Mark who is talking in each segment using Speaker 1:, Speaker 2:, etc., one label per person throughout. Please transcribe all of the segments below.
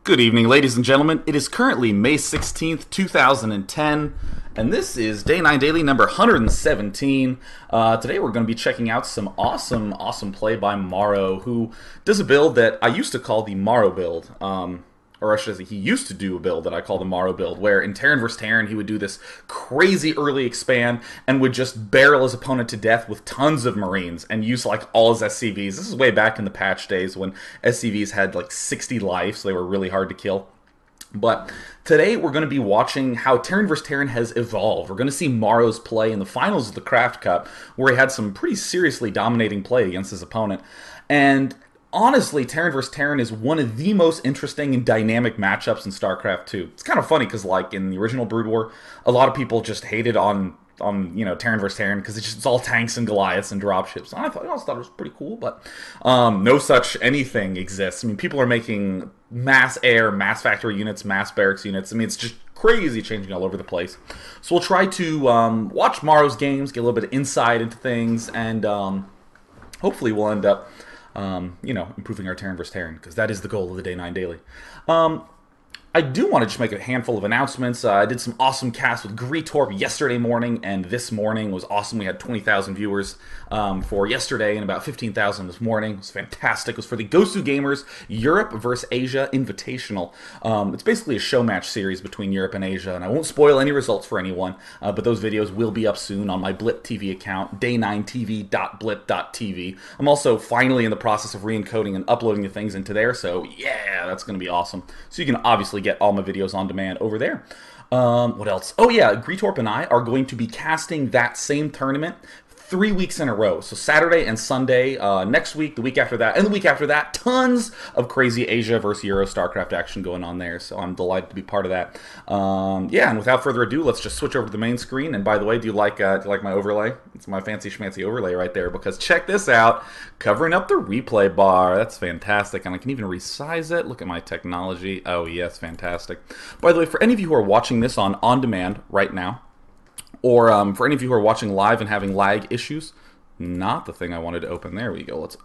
Speaker 1: Good evening, ladies and gentlemen. It is currently May 16th, 2010, and this is Day 9 Daily number 117. Today we're going to be checking out some awesome play by Morrow, who does a build that I used to call the Morrow build. Or I should say, he used to do a build that I call the Morrow build, where in Terran vs. Terran, he would do this crazy early expand and would just barrel his opponent to death with tons of Marines and use like all his SCVs. This is way back in the patch days when SCVs had like 60 life, so they were really hard to kill. But today we're going to be watching how Terran vs. Terran has evolved. We're going to see Morrow's play in the finals of the Craftcup, where he had some pretty seriously dominating play against his opponent. And honestly, Terran vs. Terran is one of the most interesting and dynamic matchups in StarCraft 2. It's kind of funny because, like, in the original Brood War, a lot of people just hated on Terran vs. Terran because it's all tanks and Goliaths and dropships. I thought it was pretty cool, but no such anything exists. I mean, people are making mass air, mass factory units, mass barracks units. I mean, it's just crazy changing all over the place. So we'll try to watch Morrow's games, get a little bit of insight into things, and hopefully we'll end up improving our Terran vs. Terran, because that is the goal of the Day 9 Daily. I do want to just make a handful of announcements. I did some awesome casts with Greetorp yesterday morning, and this morning was awesome. We had 20,000 viewers for yesterday and about 15,000 this morning. It was fantastic. It was for the Gosu Gamers Europe vs. Asia Invitational. It's basically a show match series between Europe and Asia, and I won't spoil any results for anyone, but those videos will be up soon on my Blip TV account, day9tv.blip.tv. I'm also finally in the process of re-encoding and uploading the things into there, so yeah, that's going to be awesome. So you can obviously get all my videos on demand over there. What else? Oh yeah, Greetorp and I are going to be casting that same tournament 3 weeks in a row. So Saturday and Sunday next week, the week after that, and the week after that, tons of crazy Asia versus Euro StarCraft action going on there. So I'm delighted to be part of that. Yeah, and without further ado, let's just switch over to the main screen. And by the way, do you like my overlay? It's my fancy schmancy overlay right there, because check this out, covering up the replay bar. That's fantastic, and I can even resize it. Look at my technology. Oh yes, fantastic. By the way, for any of you who are watching this on demand right now, or for any of you who are watching live and having lag issues, not the thing I wanted to open. There we go. Let's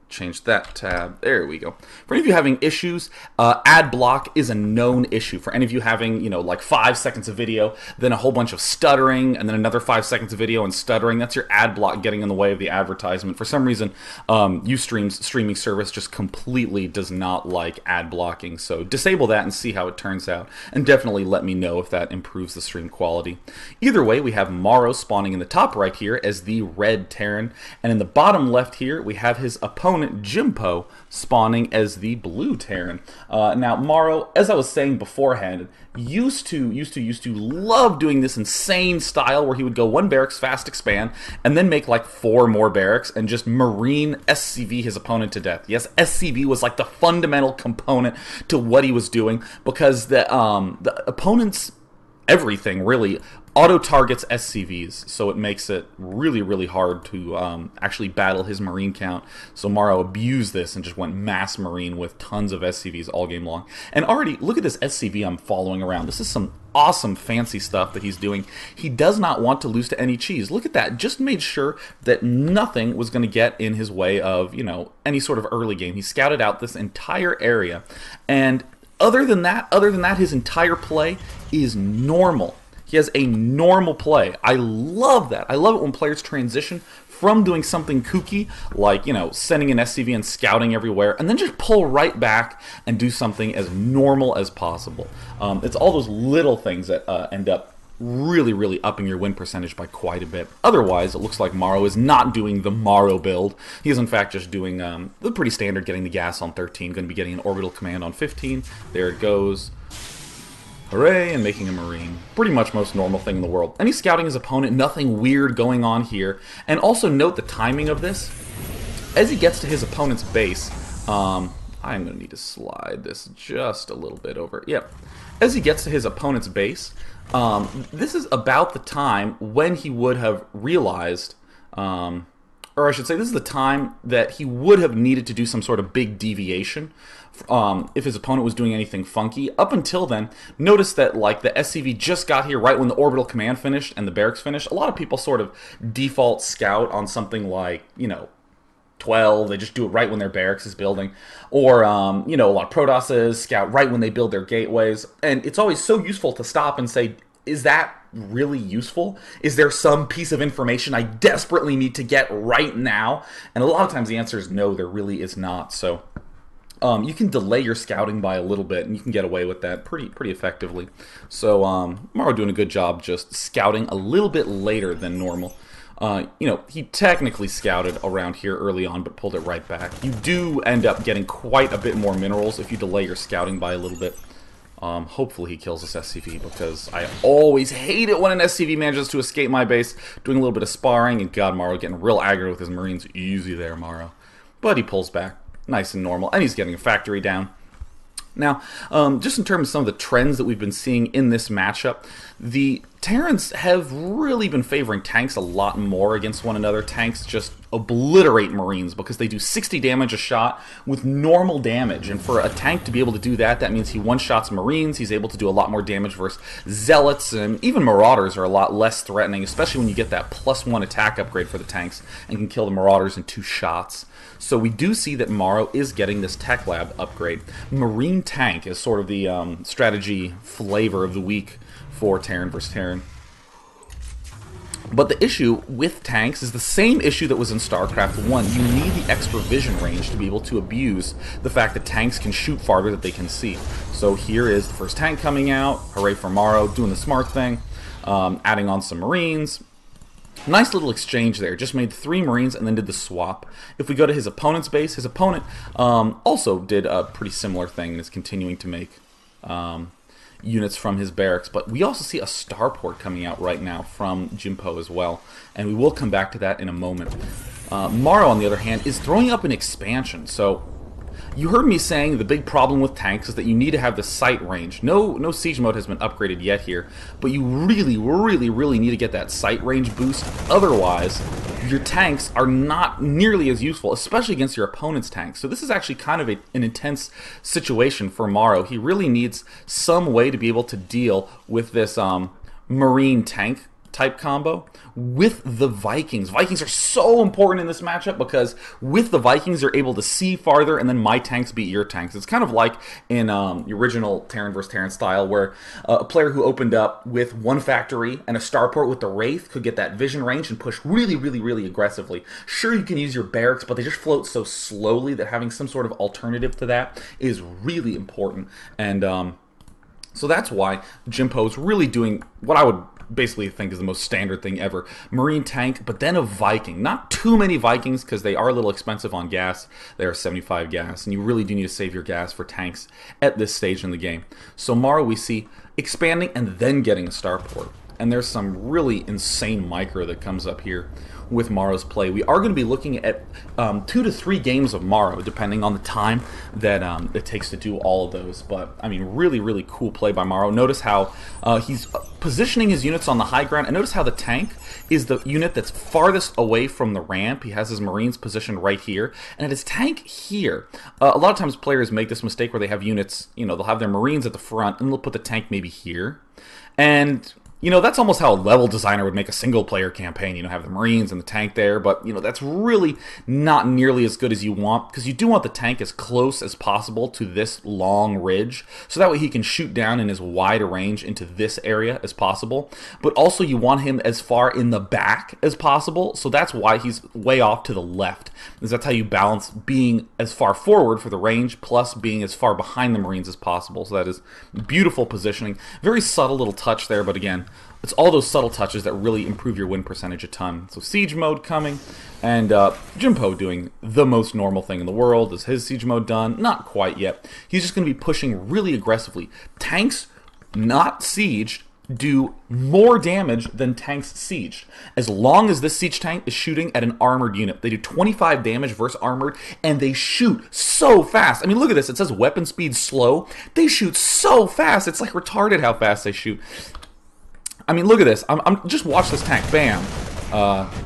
Speaker 1: change that tab. There we go. For any of you having issues, ad block is a known issue. For any of you having, like 5 seconds of video, then a whole bunch of stuttering, and then another 5 seconds of video and stuttering, that's your ad block getting in the way of the advertisement. For some reason, Ustream's streaming service just completely does not like ad blocking. So disable that and see how it turns out. And definitely let me know if that improves the stream quality. Either way, we have Morrow spawning in the top right here as the red Terran. And in the bottom left here, we have his opponent, Jimpo, spawning as the blue Terran. Now, Morrow, as I was saying beforehand, used to love doing this insane style where he would go one barracks, fast expand, and then make like 4 more barracks and just Marine SCV his opponent to death. Yes, SCV was like the fundamental component to what he was doing, because the opponent's everything really auto-targets SCVs, so it makes it really hard to actually battle his Marine count. So Morrow abused this and just went mass Marine with tons of SCVs all game long. And already, look at this SCV I'm following around. This is some awesome fancy stuff that he's doing. He does not want to lose to any cheese. Look at that. Just made sure that nothing was going to get in his way of, any sort of early game. He scouted out this entire area. And other than that, his entire play is normal. He has a normal play. I love that. I love it when players transition from doing something kooky, like, sending an SCV and scouting everywhere, and then just pull right back and do something as normal as possible. It's all those little things that end up really upping your win percentage by quite a bit. Otherwise, it looks like Morrow is not doing the Morrow build. He is in fact just doing the pretty standard, getting the gas on 13, going to be getting an orbital command on 15. There it goes. Hooray, and making a Marine. Pretty much most normal thing in the world. And he's scouting his opponent, nothing weird going on here. And also note the timing of this. As he gets to his opponent's base, I'm going to need to slide this just a little bit over. Yep. As he gets to his opponent's base, this is about the time when he would have realized, or I should say, this is the time that he would have needed to do some sort of big deviation if his opponent was doing anything funky. Up until then, notice that like the SCV just got here right when the orbital command finished and the barracks finished. A lot of people sort of default scout on something like, 12. They just do it right when their barracks is building. Or, you know, a lot of Protosses scout right when they build their gateways. And it's always so useful to stop and say, is that really useful? Is there some piece of information I desperately need to get right now? And a lot of times the answer is no, there really is not. So you can delay your scouting by a little bit, and you can get away with that pretty effectively. So Morrow doing a good job just scouting a little bit later than normal. You know, he technically scouted around here early on, but pulled it right back. You do end up getting quite a bit more minerals if you delay your scouting by a little bit. Hopefully he kills this SCV, because I always hate it when an SCV manages to escape my base, doing a little bit of sparring, and God, Morrow getting real aggro with his Marines. Easy there, Morrow. But he pulls back. Nice and normal, and he's getting a factory down. Now, just in terms of some of the trends that we've been seeing in this matchup, the Terrans have really been favoring tanks a lot more against one another. Tanks just obliterate Marines because they do 60 damage a shot with normal damage. And for a tank to be able to do that, that means he one-shots Marines. He's able to do a lot more damage versus Zealots, and even Marauders are a lot less threatening, especially when you get that +1 attack upgrade for the tanks and can kill the Marauders in 2 shots. So we do see that Morrow is getting this Tech Lab upgrade. Marine Tank is sort of the strategy flavor of the week for Terran versus Terran. But the issue with tanks is the same issue that was in StarCraft 1. You need the extra vision range to be able to abuse the fact that tanks can shoot farther than they can see. So here is the first tank coming out. Hooray for Morrow, doing the smart thing, adding on some Marines. Nice little exchange there. Just made 3 Marines and then did the swap. If we go to his opponent's base, his opponent also did a pretty similar thing and is continuing to make units from his barracks. But we also see a starport coming out right now from Jimpo as well, and we will come back to that in a moment. Morrow, on the other hand, is throwing up an expansion. So you heard me saying the big problem with tanks is that you need to have the sight range. No siege mode has been upgraded yet here, but you really need to get that sight range boost. Otherwise, your tanks are not nearly as useful, especially against your opponent's tanks. So this is actually kind of an intense situation for Morrow. He really needs some way to be able to deal with this Marine tank type combo with the Vikings. Vikings are so important in this matchup because with the Vikings you're able to see farther, and then my tanks beat your tanks. It's kind of like in the original Terran vs. Terran style, where a player who opened up with 1 factory and a starport with the Wraith could get that vision range and push really aggressively. Sure, you can use your barracks, but they just float so slowly that having some sort of alternative to that is really important. And so that's why Jimpo is really doing what I would basically think is the most standard thing ever. Marine tank, but then a Viking. Not too many Vikings because they are a little expensive on gas. They are 75 gas, and you really do need to save your gas for tanks at this stage in the game. So Morrow we see expanding and then getting a starport. And there's some really insane micro that comes up here with Morrow's play. We are going to be looking at 2 to 3 games of Morrow, depending on the time that it takes to do all of those. But, I mean, really cool play by Morrow. Notice how he's positioning his units on the high ground, and notice how the tank is the unit that's farthest away from the ramp. He has his Marines positioned right here, and his tank here. A lot of times players make this mistake where they have units, you know, they'll have their Marines at the front, and they'll put the tank maybe here. And you know, that's almost how a level designer would make a single-player campaign. You know, have the Marines and the tank there, but, you know, that's really not nearly as good as you want, because you do want the tank as close as possible to this long ridge, so that way he can shoot down in as wide a range into this area as possible. But also you want him as far in the back as possible, so that's why he's way off to the left, because that's how you balance being as far forward for the range, plus being as far behind the Marines as possible. So that is beautiful positioning. Very subtle little touch there, but again, it's all those subtle touches that really improve your win percentage a ton. So siege mode coming, and Jimpo doing the most normal thing in the world. Is his siege mode done? Not quite yet. He's just going to be pushing really aggressively. Tanks not sieged do more damage than tanks sieged. As long as this siege tank is shooting at an armored unit. They do 25 damage versus armored, and they shoot so fast. I mean, look at this. It says weapon speed slow. They shoot so fast. It's like retarded how fast they shoot. I mean, look at this. I'm just watch this tank. Bam.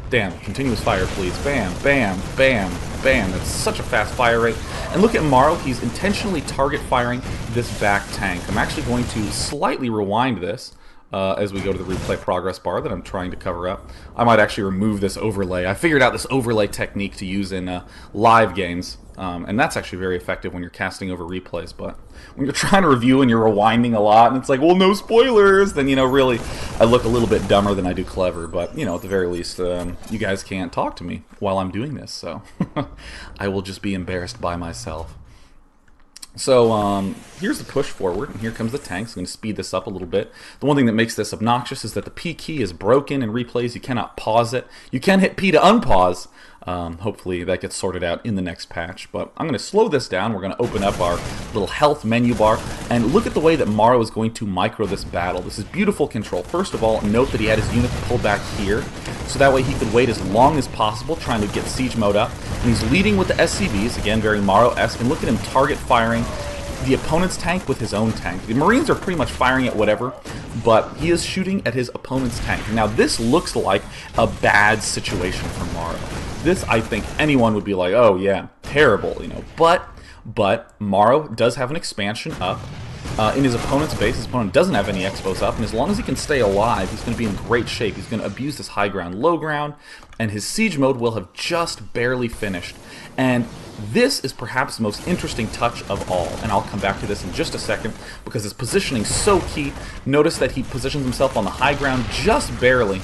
Speaker 1: Damn. Continuous fire, please. Bam, bam, bam, bam. That's such a fast fire rate. And look at Morrow. He's intentionally target firing this back tank. I'm actually going to slightly rewind this. as we go to the replay progress bar that I'm trying to cover up. I might actually remove this overlay. I figured out this overlay technique to use in live games, and that's actually very effective when you're casting over replays. But when you're trying to review and you're rewinding a lot, and it's like, well, no spoilers, then, you know, really, I look a little bit dumber than I do clever. But, you know, at the very least, you guys can't talk to me while I'm doing this, so I will just be embarrassed by myself. So here's the push forward, and here comes the tanks. I'm going to speed this up a little bit. The one thing that makes this obnoxious is that the P key is broken in replays. You cannot pause it. You can hit P to unpause. Hopefully that gets sorted out in the next patch. But I'm going to slow this down. We're going to open up our little health menu bar. And look at the way that Morrow is going to micro this battle. This is beautiful control. First of all, note that he had his unit pulled back here. So that way he could wait as long as possible trying to get siege mode up. And he's leading with the SCVs. Again, very Morrow-esque. And look at him target firing the opponent's tank with his own tank. The Marines are pretty much firing at whatever, but he is shooting at his opponent's tank. Now this looks like a bad situation for Morrow. This, I think anyone would be like, oh yeah, terrible, you know. But Morrow does have an expansion up in his opponent's base. His opponent doesn't have any expos up, and as long as he can stay alive, he's going to be in great shape. He's going to abuse this high ground, low ground, and his siege mode will have just barely finished. And this is perhaps the most interesting touch of all, and I'll come back to this in just a second because his positioning is so key. Notice that he positions himself on the high ground just barely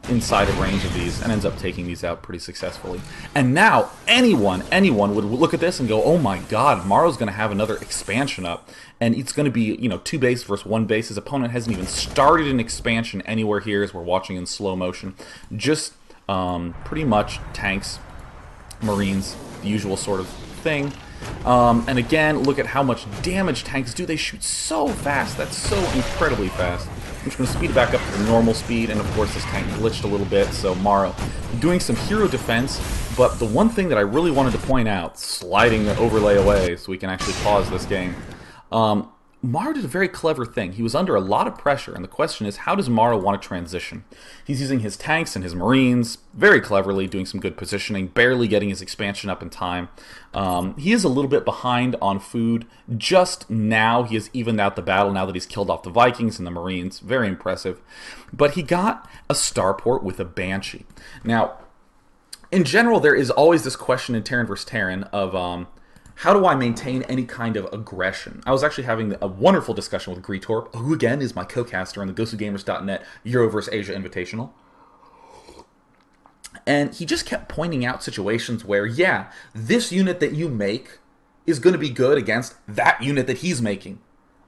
Speaker 1: inside of range of these and ends up taking these out pretty successfully. And now anyone would look at this and go, oh my god, Morrow's going to have another expansion up, and it's going to be, you know, 2 base versus 1 base. His opponent hasn't even started an expansion anywhere here as we're watching in slow motion. Just pretty much tanks, Marines, the usual sort of thing. And again, look at how much damage tanks do. They shoot so fast. That's so incredibly fast. I'm just going to speed it back up to the normal speed, and of course this tank glitched a little bit, so Morrow doing some hero defense. But the one thing that I really wanted to point out, sliding the overlay away so we can actually pause this game, Morrow did a very clever thing. He was under a lot of pressure, and the question is, how does Morrow want to transition? He's using his tanks and his Marines very cleverly, doing some good positioning, barely getting his expansion up in time. He is a little bit behind on food. Just now, he has evened out the battle now that he's killed off the Vikings and the Marines. Very impressive. But he got a starport with a Banshee. Now, in general, there is always this question in Terran vs. Terran of how do I maintain any kind of aggression? I was actually having a wonderful discussion with Greetorp, who again is my co-caster on the GhostlyGamers.net Euro vs. Asia Invitational. And he just kept pointing out situations where, yeah, this unit that you make is going to be good against that unit that he's making,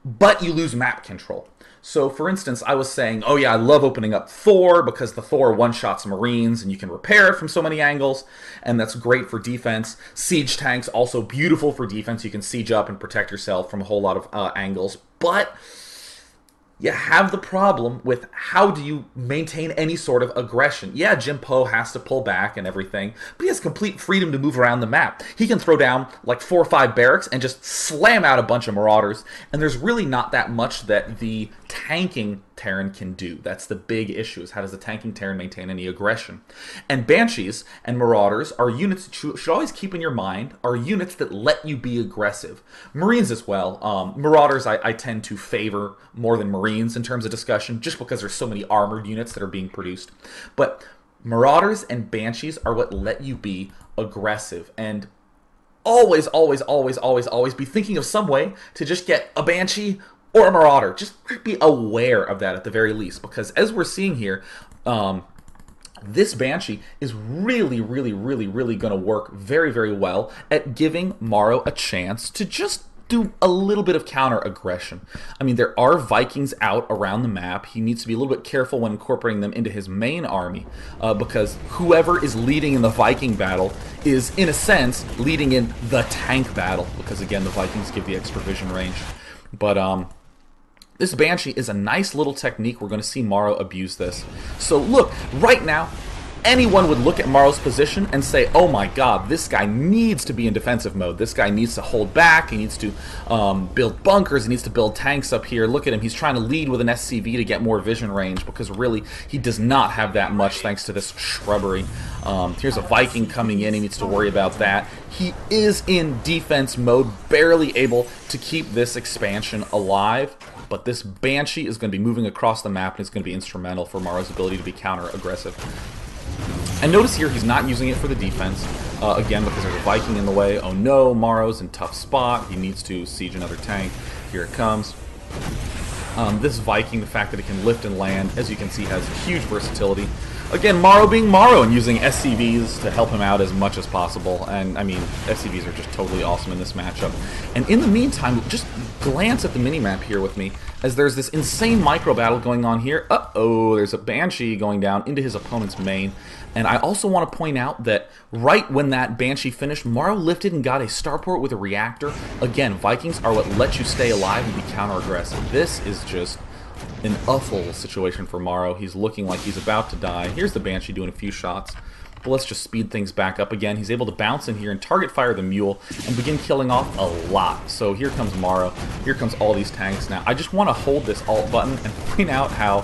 Speaker 1: but you lose map control. So, for instance, I was saying, oh yeah, I love opening up Thor because the Thor one-shots Marines and you can repair it from so many angles, and that's great for defense. Siege tanks, also beautiful for defense. You can siege up and protect yourself from a whole lot of angles, but you have the problem with how do you maintain any sort of aggression. Yeah, Jim Poe has to pull back and everything, but he has complete freedom to move around the map. He can throw down like 4 or 5 barracks and just slam out a bunch of Marauders, and there's really not that much that the tanking Terran can do. That's the big issue, is how does the tanking Terran maintain any aggression? And Banshees and Marauders are units that you should always keep in your mind, are units that let you be aggressive. Marines as well. Marauders I tend to favor more than Marines in terms of discussion, just because there's so many armored units that are being produced. But Marauders and Banshees are what let you be aggressive, and always, always, always, always, always be thinking of some way to just get a Banshee or a Marauder. Just be aware of that at the very least, because as we're seeing here, this Banshee is really, really, really, really going to work very, very well at giving Morrow a chance to just do a little bit of counter-aggression. I mean, there are Vikings out around the map. He needs to be a little bit careful when incorporating them into his main army, because whoever is leading in the Viking battle is, in a sense, leading in the tank battle, because, again, the Vikings give the extra vision range. But, this Banshee is a nice little technique. We're going to see Morrow abuse this. So, look, right now, anyone would look at Morrow's position and say, oh my god, this guy needs to be in defensive mode. This guy needs to hold back. He needs to build bunkers. He needs to build tanks up here. Look at him. He's trying to lead with an SCV to get more vision range, because really he does not have that much thanks to this shrubbery. Here's a Viking coming in. He needs to worry about that. He is in defense mode, barely able to keep this expansion alive. But this Banshee is going to be moving across the map, and it's going to be instrumental for Morrow's ability to be counter-aggressive. And notice here, he's not using it for the defense, again, because there's a Viking in the way. Oh no, Morrow's in tough spot. He needs to siege another tank. Here it comes. This Viking, the fact that it can lift and land, as you can see, has huge versatility. Again, Morrow being Morrow and using SCVs to help him out as much as possible. And, I mean, SCVs are just totally awesome in this matchup. And in the meantime, just glance at the minimap here with me, as there's this insane micro battle going on here. Uh-oh, there's a Banshee going down into his opponent's main. And I also want to point out that right when that Banshee finished, Morrow lifted and got a starport with a reactor. Again, Vikings are what let you stay alive and be counter-aggressive. This is just an awful situation for Morrow. He's looking like he's about to die. Here's the Banshee doing a few shots. But let's just speed things back up again. He's able to bounce in here and target fire the mule and begin killing off a lot. So here comes Morrow. Here comes all these tanks. Now, I just want to hold this alt button and point out how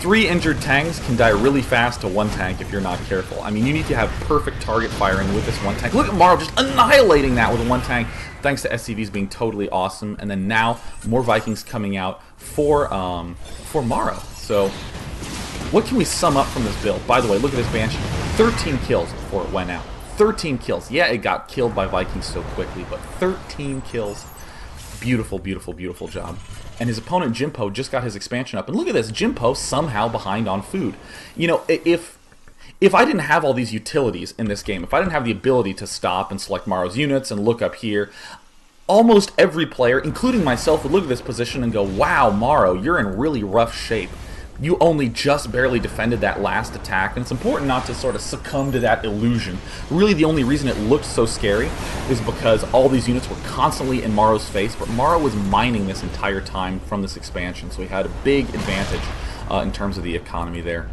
Speaker 1: 3 injured tanks can die really fast to 1 tank if you're not careful. I mean, you need to have perfect target firing with this 1 tank. Look at Morrow just annihilating that with 1 tank, thanks to SCVs being totally awesome. And then now, more Vikings coming out for Morrow. So, what can we sum up from this build? By the way, look at this Banshee. 13 kills before it went out. 13 kills. Yeah, it got killed by Vikings so quickly, but 13 kills. Beautiful, beautiful, beautiful job. And his opponent, Jimpo, just got his expansion up. And look at this, Jimpo somehow behind on food. You know, if I didn't have all these utilities in this game, if I didn't have the ability to stop and select Morrow's units and look up here, almost every player, including myself, would look at this position and go, wow, Morrow, you're in really rough shape. You only just barely defended that last attack, and it's important not to sort of succumb to that illusion. Really, the only reason it looked so scary is because all these units were constantly in Morrow's face, but Morrow was mining this entire time from this expansion, so he had a big advantage in terms of the economy there.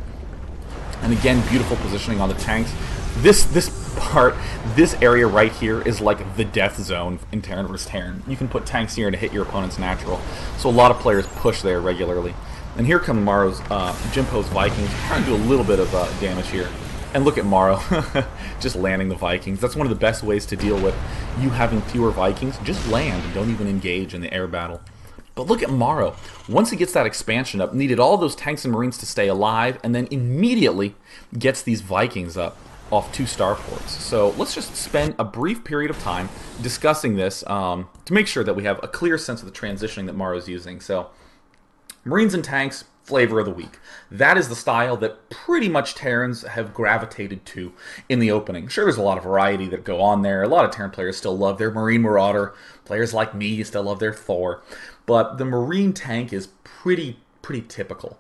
Speaker 1: And again, beautiful positioning on the tanks. This area right here is like the death zone in Terran vs. Terran. You can put tanks here to hit your opponent's natural, so a lot of players push there regularly. And here come Morrow's, Jimpo's Vikings, trying to do a little bit of damage here. And look at Morrow, just landing the Vikings. That's one of the best ways to deal with you having fewer Vikings. Just land and don't even engage in the air battle. But look at Morrow. Once he gets that expansion up, needed all those tanks and marines to stay alive, and then immediately gets these Vikings up off 2 starports. So let's just spend a brief period of time discussing this to make sure that we have a clear sense of the transitioning that Morrow's using. So, Marines and tanks, flavor of the week. That is the style that pretty much Terrans have gravitated to in the opening. Sure, there's a lot of variety that go on there. A lot of Terran players still love their Marine Marauder. Players like me still love their Thor. But the Marine tank is pretty typical.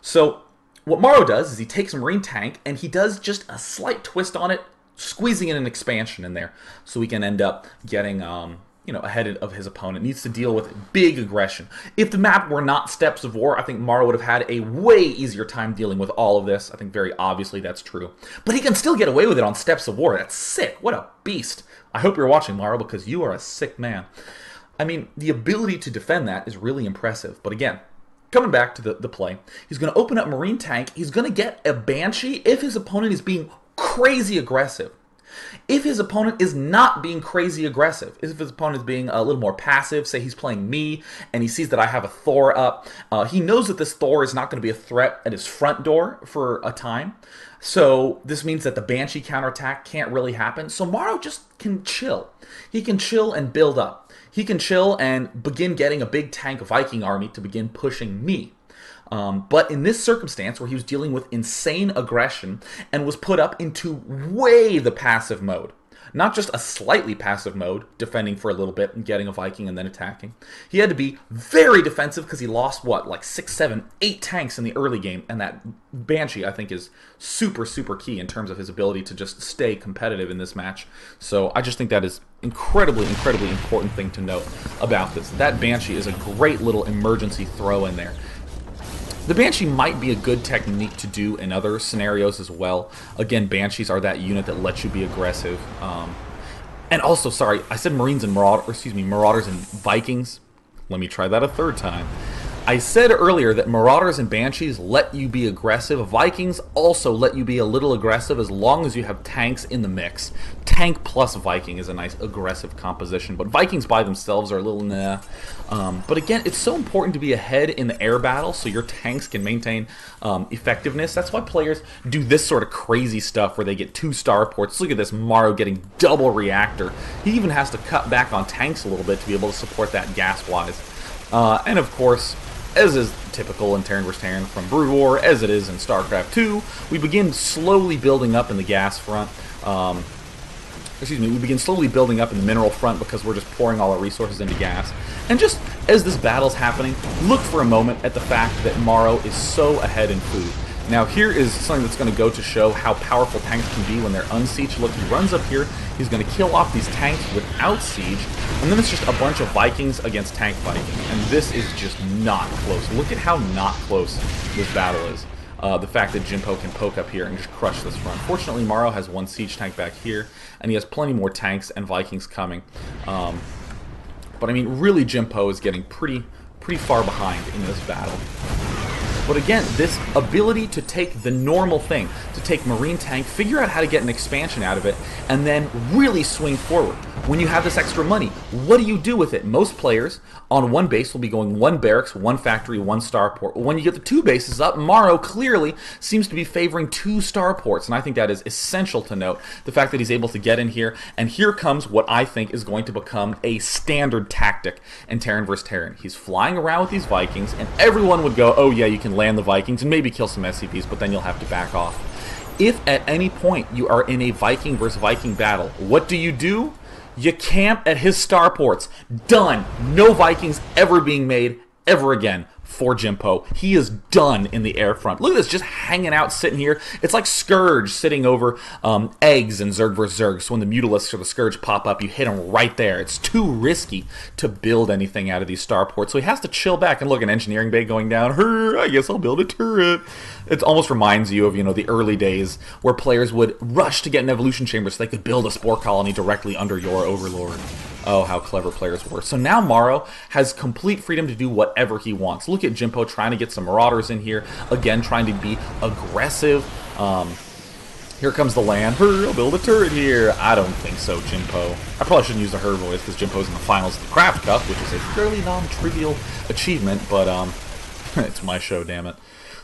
Speaker 1: So what Morrow does is he takes a Marine tank and he does just a slight twist on it, squeezing in an expansion in there. So we can end up getting ahead of his opponent. Needs to deal with big aggression. If the map were not Steppes of War, I think Morrow would have had a way easier time dealing with all of this. I think very obviously that's true. But he can still get away with it on Steppes of War. That's sick. What a beast. I hope you're watching, Morrow, because you are a sick man. I mean, the ability to defend that is really impressive. But again, coming back to the play, he's going to open up Marine tank. He's going to get a Banshee if his opponent is being crazy aggressive. If his opponent is not being crazy aggressive, if his opponent is being a little more passive, say he's playing me, and he sees that I have a Thor up, he knows that this Thor is not going to be a threat at his front door for a time, so this means that the Banshee counterattack can't really happen, so Morrow just can chill. He can chill and build up. He can chill and begin getting a big tank Viking army to begin pushing me. But in this circumstance where he was dealing with insane aggression and was put up into way the passive mode, not just a slightly passive mode, defending for a little bit and getting a Viking and then attacking. He had to be very defensive because he lost, what, like 6, 7, 8 tanks in the early game, and that Banshee, I think, is super key in terms of his ability to just stay competitive in this match. So I just think that is incredibly important thing to note about this. That Banshee is a great little emergency throw in there. The Banshee might be a good technique to do in other scenarios as well. Again, Banshees are that unit that lets you be aggressive. And also, sorry, I said Marines and Marauders and Vikings. Let me try that a third time. I said earlier that Marauders and Banshees let you be aggressive. Vikings also let you be a little aggressive as long as you have tanks in the mix. Tank plus Viking is a nice aggressive composition, but Vikings by themselves are a little nah. But again, it's so important to be ahead in the air battle so your tanks can maintain effectiveness. That's why players do this sort of crazy stuff where they get 2 starports. Look at this Morrow getting double reactor. He even has to cut back on tanks a little bit to be able to support that gas-wise. And of course, as is typical in Terran vs. Terran from Brood War, as it is in StarCraft 2, we begin slowly building up in the gas front. We begin slowly building up in the mineral front because we're just pouring all our resources into gas. And just as this battle's happening, look for a moment at the fact that Morrow is so ahead in food. Now here is something that's going to go to show how powerful tanks can be when they're unsieged. Look, he runs up here, he's going to kill off these tanks without siege, and then it's just a bunch of Vikings against tank Vikings. And this is just not close. Look at how not close this battle is. The fact that Jimpo can poke up here and just crush this front. Fortunately, Morrow has 1 siege tank back here, and he has plenty more tanks and Vikings coming. But I mean, really, Jimpo is getting pretty far behind in this battle. But again, this ability to take the normal thing, to take Marine Tank, figure out how to get an expansion out of it, and then really swing forward. When you have this extra money, what do you do with it? Most players on one base will be going 1 barracks, 1 factory, 1 starport. When you get the 2 bases up, Morrow clearly seems to be favoring 2 starports, and I think that is essential to note. The fact that he's able to get in here, and here comes what I think is going to become a standard tactic in Terran vs. Terran. He's flying around with these Vikings, and everyone would go, oh yeah, you can land the Vikings and maybe kill some SCPs, but then you'll have to back off. If at any point you are in a Viking versus Viking battle, what do? You camp at his starports. Done. No Vikings ever being made ever again for Jimpo. He is done in the air front. Look at this, just hanging out, sitting here. It's like Scourge sitting over eggs in Zerg vs. Zerg. So when the Mutalisks or the Scourge pop up, you hit him right there. It's too risky to build anything out of these starports. So he has to chill back and look, an engineering bay going down. I guess I'll build a turret. It almost reminds you of, you know, the early days where players would rush to get an evolution chamber so they could build a spore colony directly under your overlord. Oh, how clever players were. So now Morrow has complete freedom to do whatever he wants. Look at Jimpo trying to get some Marauders in here. Again, trying to be aggressive. Here comes the land. I'll build a turret here. I don't think so, Jimpo. I probably shouldn't use a her voice because Jimpo's in the finals of the Craftcup, which is a fairly non-trivial achievement, but it's my show, damn it.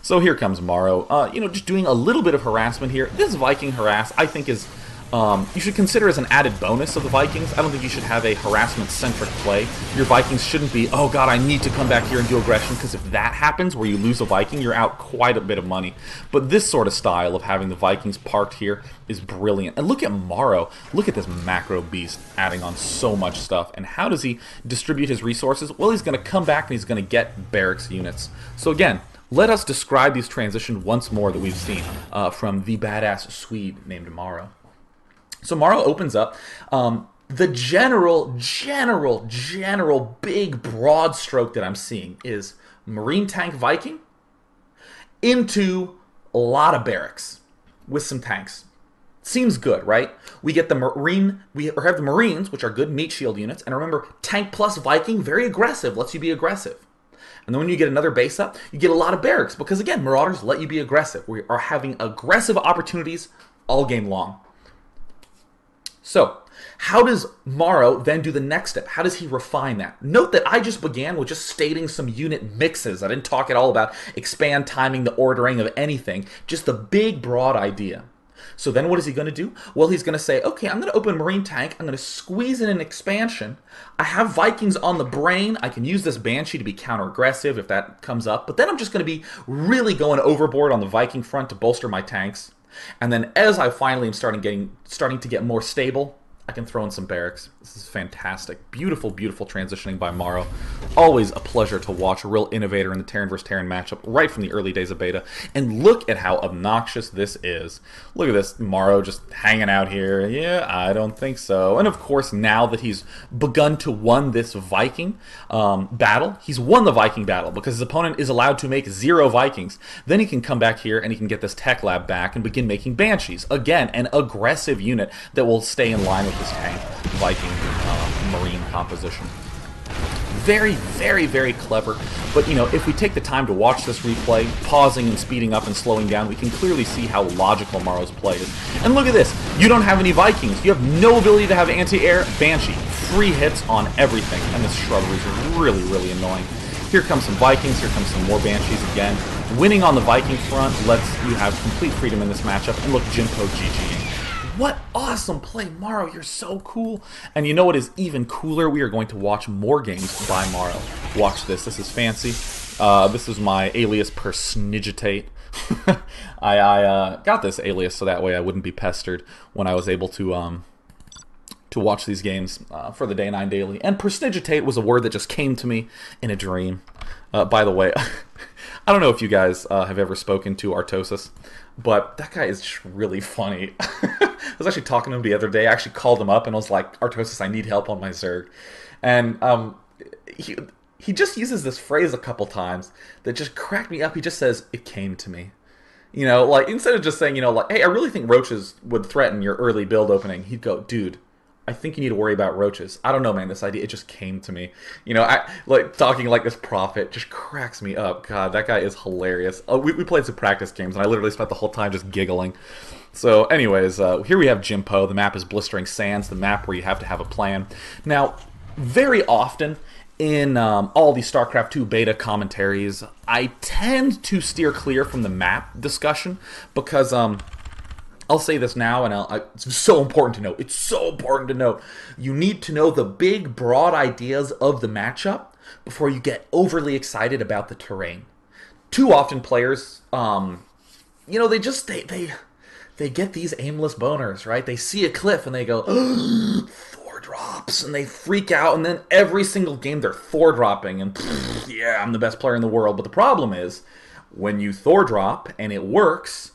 Speaker 1: So here comes Morrow. You know, just doing a little bit of harassment here. This Viking harass, I think, is you should consider as an added bonus of the Vikings. I don't think you should have a harassment-centric play. Your Vikings shouldn't be, oh god, I need to come back here and do aggression, because if that happens, where you lose a Viking, you're out quite a bit of money. But this sort of style of having the Vikings parked here is brilliant. And look at Morrow. Look at this macro beast adding on so much stuff. And how does he distribute his resources? Well, he's going to come back and he's going to get barracks units. So again, let us describe these transitions once more that we've seen from the badass Swede named Morrow. So Morrow opens up. The general, big, broad stroke that I'm seeing is Marine Tank Viking into a lot of barracks with some tanks. Seems good, right? We get the we have the Marines, which are good meat shield units, and remember, tank plus Viking, very aggressive, lets you be aggressive. And then when you get another base up, you get a lot of barracks, because again, Marauders let you be aggressive. We are having aggressive opportunities all game long. So, how does Morrow then do the next step? How does he refine that? Note that I just began with just stating some unit mixes. I didn't talk at all about expand, timing, the ordering of anything. Just the big, broad idea. So then what is he going to do? Well, he's going to say, okay, I'm going to open Marine Tank. I'm going to squeeze in an expansion. I have Vikings on the brain. I can use this Banshee to be counter-aggressive if that comes up. But then I'm just going to be really going overboard on the Viking front to bolster my tanks. And then as I finally am starting to get more stable, I can throw in some barracks. This is fantastic. Beautiful, beautiful transitioning by Morrow. Always a pleasure to watch. A real innovator in the Terran vs. Terran matchup right from the early days of beta. And look at how obnoxious this is. Look at this. Morrow just hanging out here. Yeah, I don't think so. And of course, now that he's begun to won this Viking battle, he's won the Viking battle because his opponent is allowed to make 0 Vikings. Then he can come back here and he can get this tech lab back and begin making Banshees. Again, an aggressive unit that will stay in line with this tank Viking Marine composition. Very, very, very clever. But, you know, if we take the time to watch this replay, pausing and speeding up and slowing down, we can clearly see how logical Morrow's play is. And look at this. You don't have any Vikings. You have no ability to have anti-air. Banshee. Free hits on everything. And this shrubbery is really, really annoying. Here comes some Vikings. Here comes some more Banshees again. Winning on the Viking front lets you have complete freedom in this matchup. And look, Jimpo GGing. What awesome play, Morrow. You're so cool. And you know what is even cooler? We are going to watch more games by Morrow. Watch this. This is fancy. This is my alias Persnigitate. I got this alias so that way I wouldn't be pestered when I was able to watch these games for the Day 9 Daily. And Persnigitate was a word that just came to me in a dream. By the way, I don't know if you guys have ever spoken to Artosis, but that guy is just really funny. I was actually talking to him the other day. I actually called him up and I was like, Artosis, I need help on my Zerg. And he just uses this phrase a couple times that just cracked me up. He just says, it came to me. You know, like, instead of just saying, you know, like, hey, I really think roaches would threaten your early build opening, he'd go, dude, I think you need to worry about roaches. I don't know, man, this idea, it just came to me. You know, like, talking like this prophet just cracks me up. God, that guy is hilarious. We played some practice games, and I literally spent the whole time just giggling. So, anyways, here we have Jimpo. The map is Blistering Sands, the map where you have to have a plan. Now, very often in all these StarCraft 2 beta commentaries, I tend to steer clear from the map discussion because, I'll say this now, and it's so important to note. It's so important to note. You need to know the big, broad ideas of the matchup before you get overly excited about the terrain. Too often, players, you know, they get these aimless boners, right? They see a cliff and they go, Thor drops, and they freak out, and then every single game they're Thor dropping, and yeah, I'm the best player in the world. But the problem is, when you Thor drop and it works,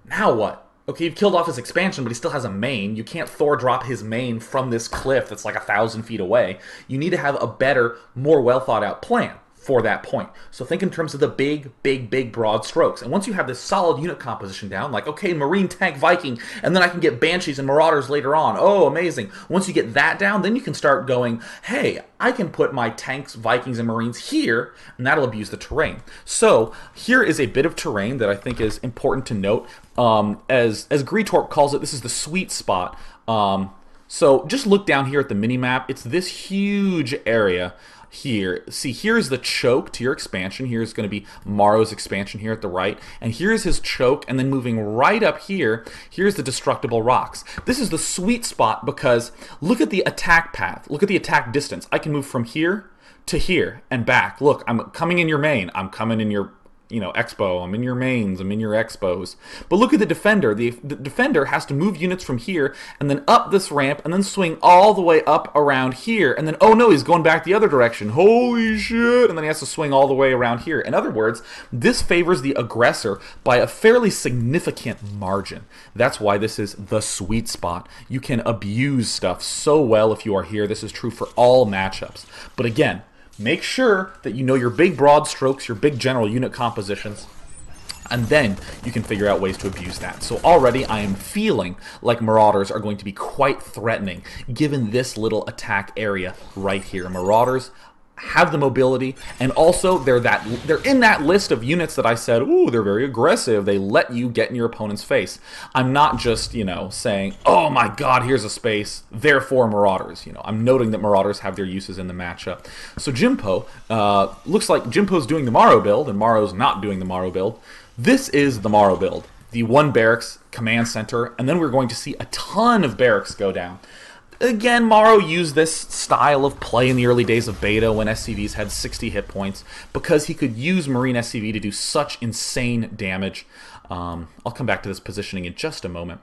Speaker 1: now what? Okay, you've killed off his expansion, but he still has a main. You can't Thor drop his main from this cliff that's like 1,000 feet away. You need to have a better, more well thought out plan for that point. So think in terms of the big, big, big broad strokes. And once you have this solid unit composition down, like, okay, Marine, Tank, Viking, and then I can get Banshees and Marauders later on. Oh, amazing. Once you get that down, then you can start going, hey, I can put my Tanks, Vikings, and Marines here, and that'll abuse the terrain. So here is a bit of terrain that I think is important to note. As Greetorp calls it, this is the sweet spot. So just look down here at the mini-map. It's this huge area here. See, here's the choke to your expansion. Here's going to be Morrow's expansion here at the right. And here's his choke. And then moving right up here, here's the destructible rocks. This is the sweet spot because look at the attack path. Look at the attack distance. I can move from here to here and back. Look, I'm coming in your main. I'm coming in your, you know, expo. I'm in your mains. I'm in your expos. But look at the defender. The defender has to move units from here and then up this ramp and then swing all the way up around here. And then, oh no, he's going back the other direction. Holy shit. And then he has to swing all the way around here. In other words, this favors the aggressor by a fairly significant margin. That's why this is the sweet spot. You can abuse stuff so well if you are here. This is true for all matchups. But again, make sure that you know your big broad strokes, your big general unit compositions, and then you can figure out ways to abuse that. So already I am feeling like Marauders are going to be quite threatening given this little attack area right here. Marauders have the mobility, and also they're in that list of units that I said, ooh, they're very aggressive. They let you get in your opponent's face. I'm not just, you know, saying, oh my god, here's a space, therefore Marauders. You know, I'm noting that Marauders have their uses in the matchup. So Jimpo, looks like Jimpo's doing the Morrow build, and Morrow's not doing the Morrow build. This is the Morrow build. The one barracks, command center, and then we're going to see a ton of barracks go down. Again, Morrow used this style of play in the early days of beta when SCVs had 60 hit points because he could use Marine SCV to do such insane damage. I'll come back to this positioning in just a moment.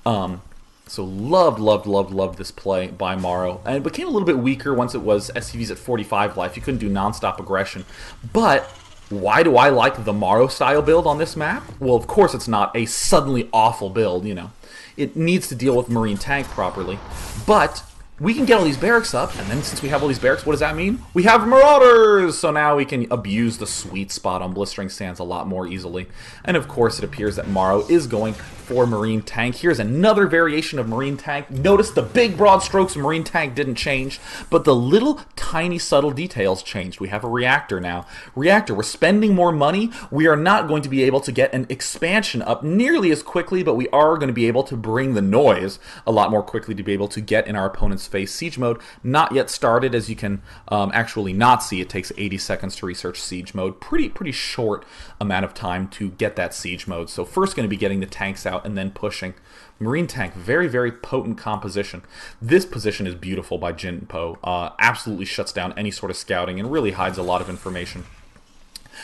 Speaker 1: So loved this play by Morrow. And it became a little bit weaker once it was SCVs at 45 life. You couldn't do non-stop aggression. But why do I like the Morrow style build on this map? Well, of course it's not a suddenly awful build, you know. It needs to deal with Marine Tank properly, but we can get all these barracks up, and then since we have all these barracks, what does that mean? We have Marauders! So now we can abuse the sweet spot on Blistering Sands a lot more easily. And of course, it appears that Morrow is going for Marine Tank. Here's another variation of Marine Tank. Notice the big broad strokes of Marine Tank didn't change, but the little tiny subtle details changed. We have a reactor now. Reactor, we're spending more money. We are not going to be able to get an expansion up nearly as quickly, but we are going to be able to bring the noise a lot more quickly to be able to get in our opponent's face. Siege mode not yet started, as you can actually not see. It takes 80 seconds to research siege mode. Pretty short amount of time to get that siege mode. So first going to be getting the tanks out and then pushing. Marine Tank, very potent composition. This position is beautiful by Jinpo. Absolutely shuts down any sort of scouting and really hides a lot of information.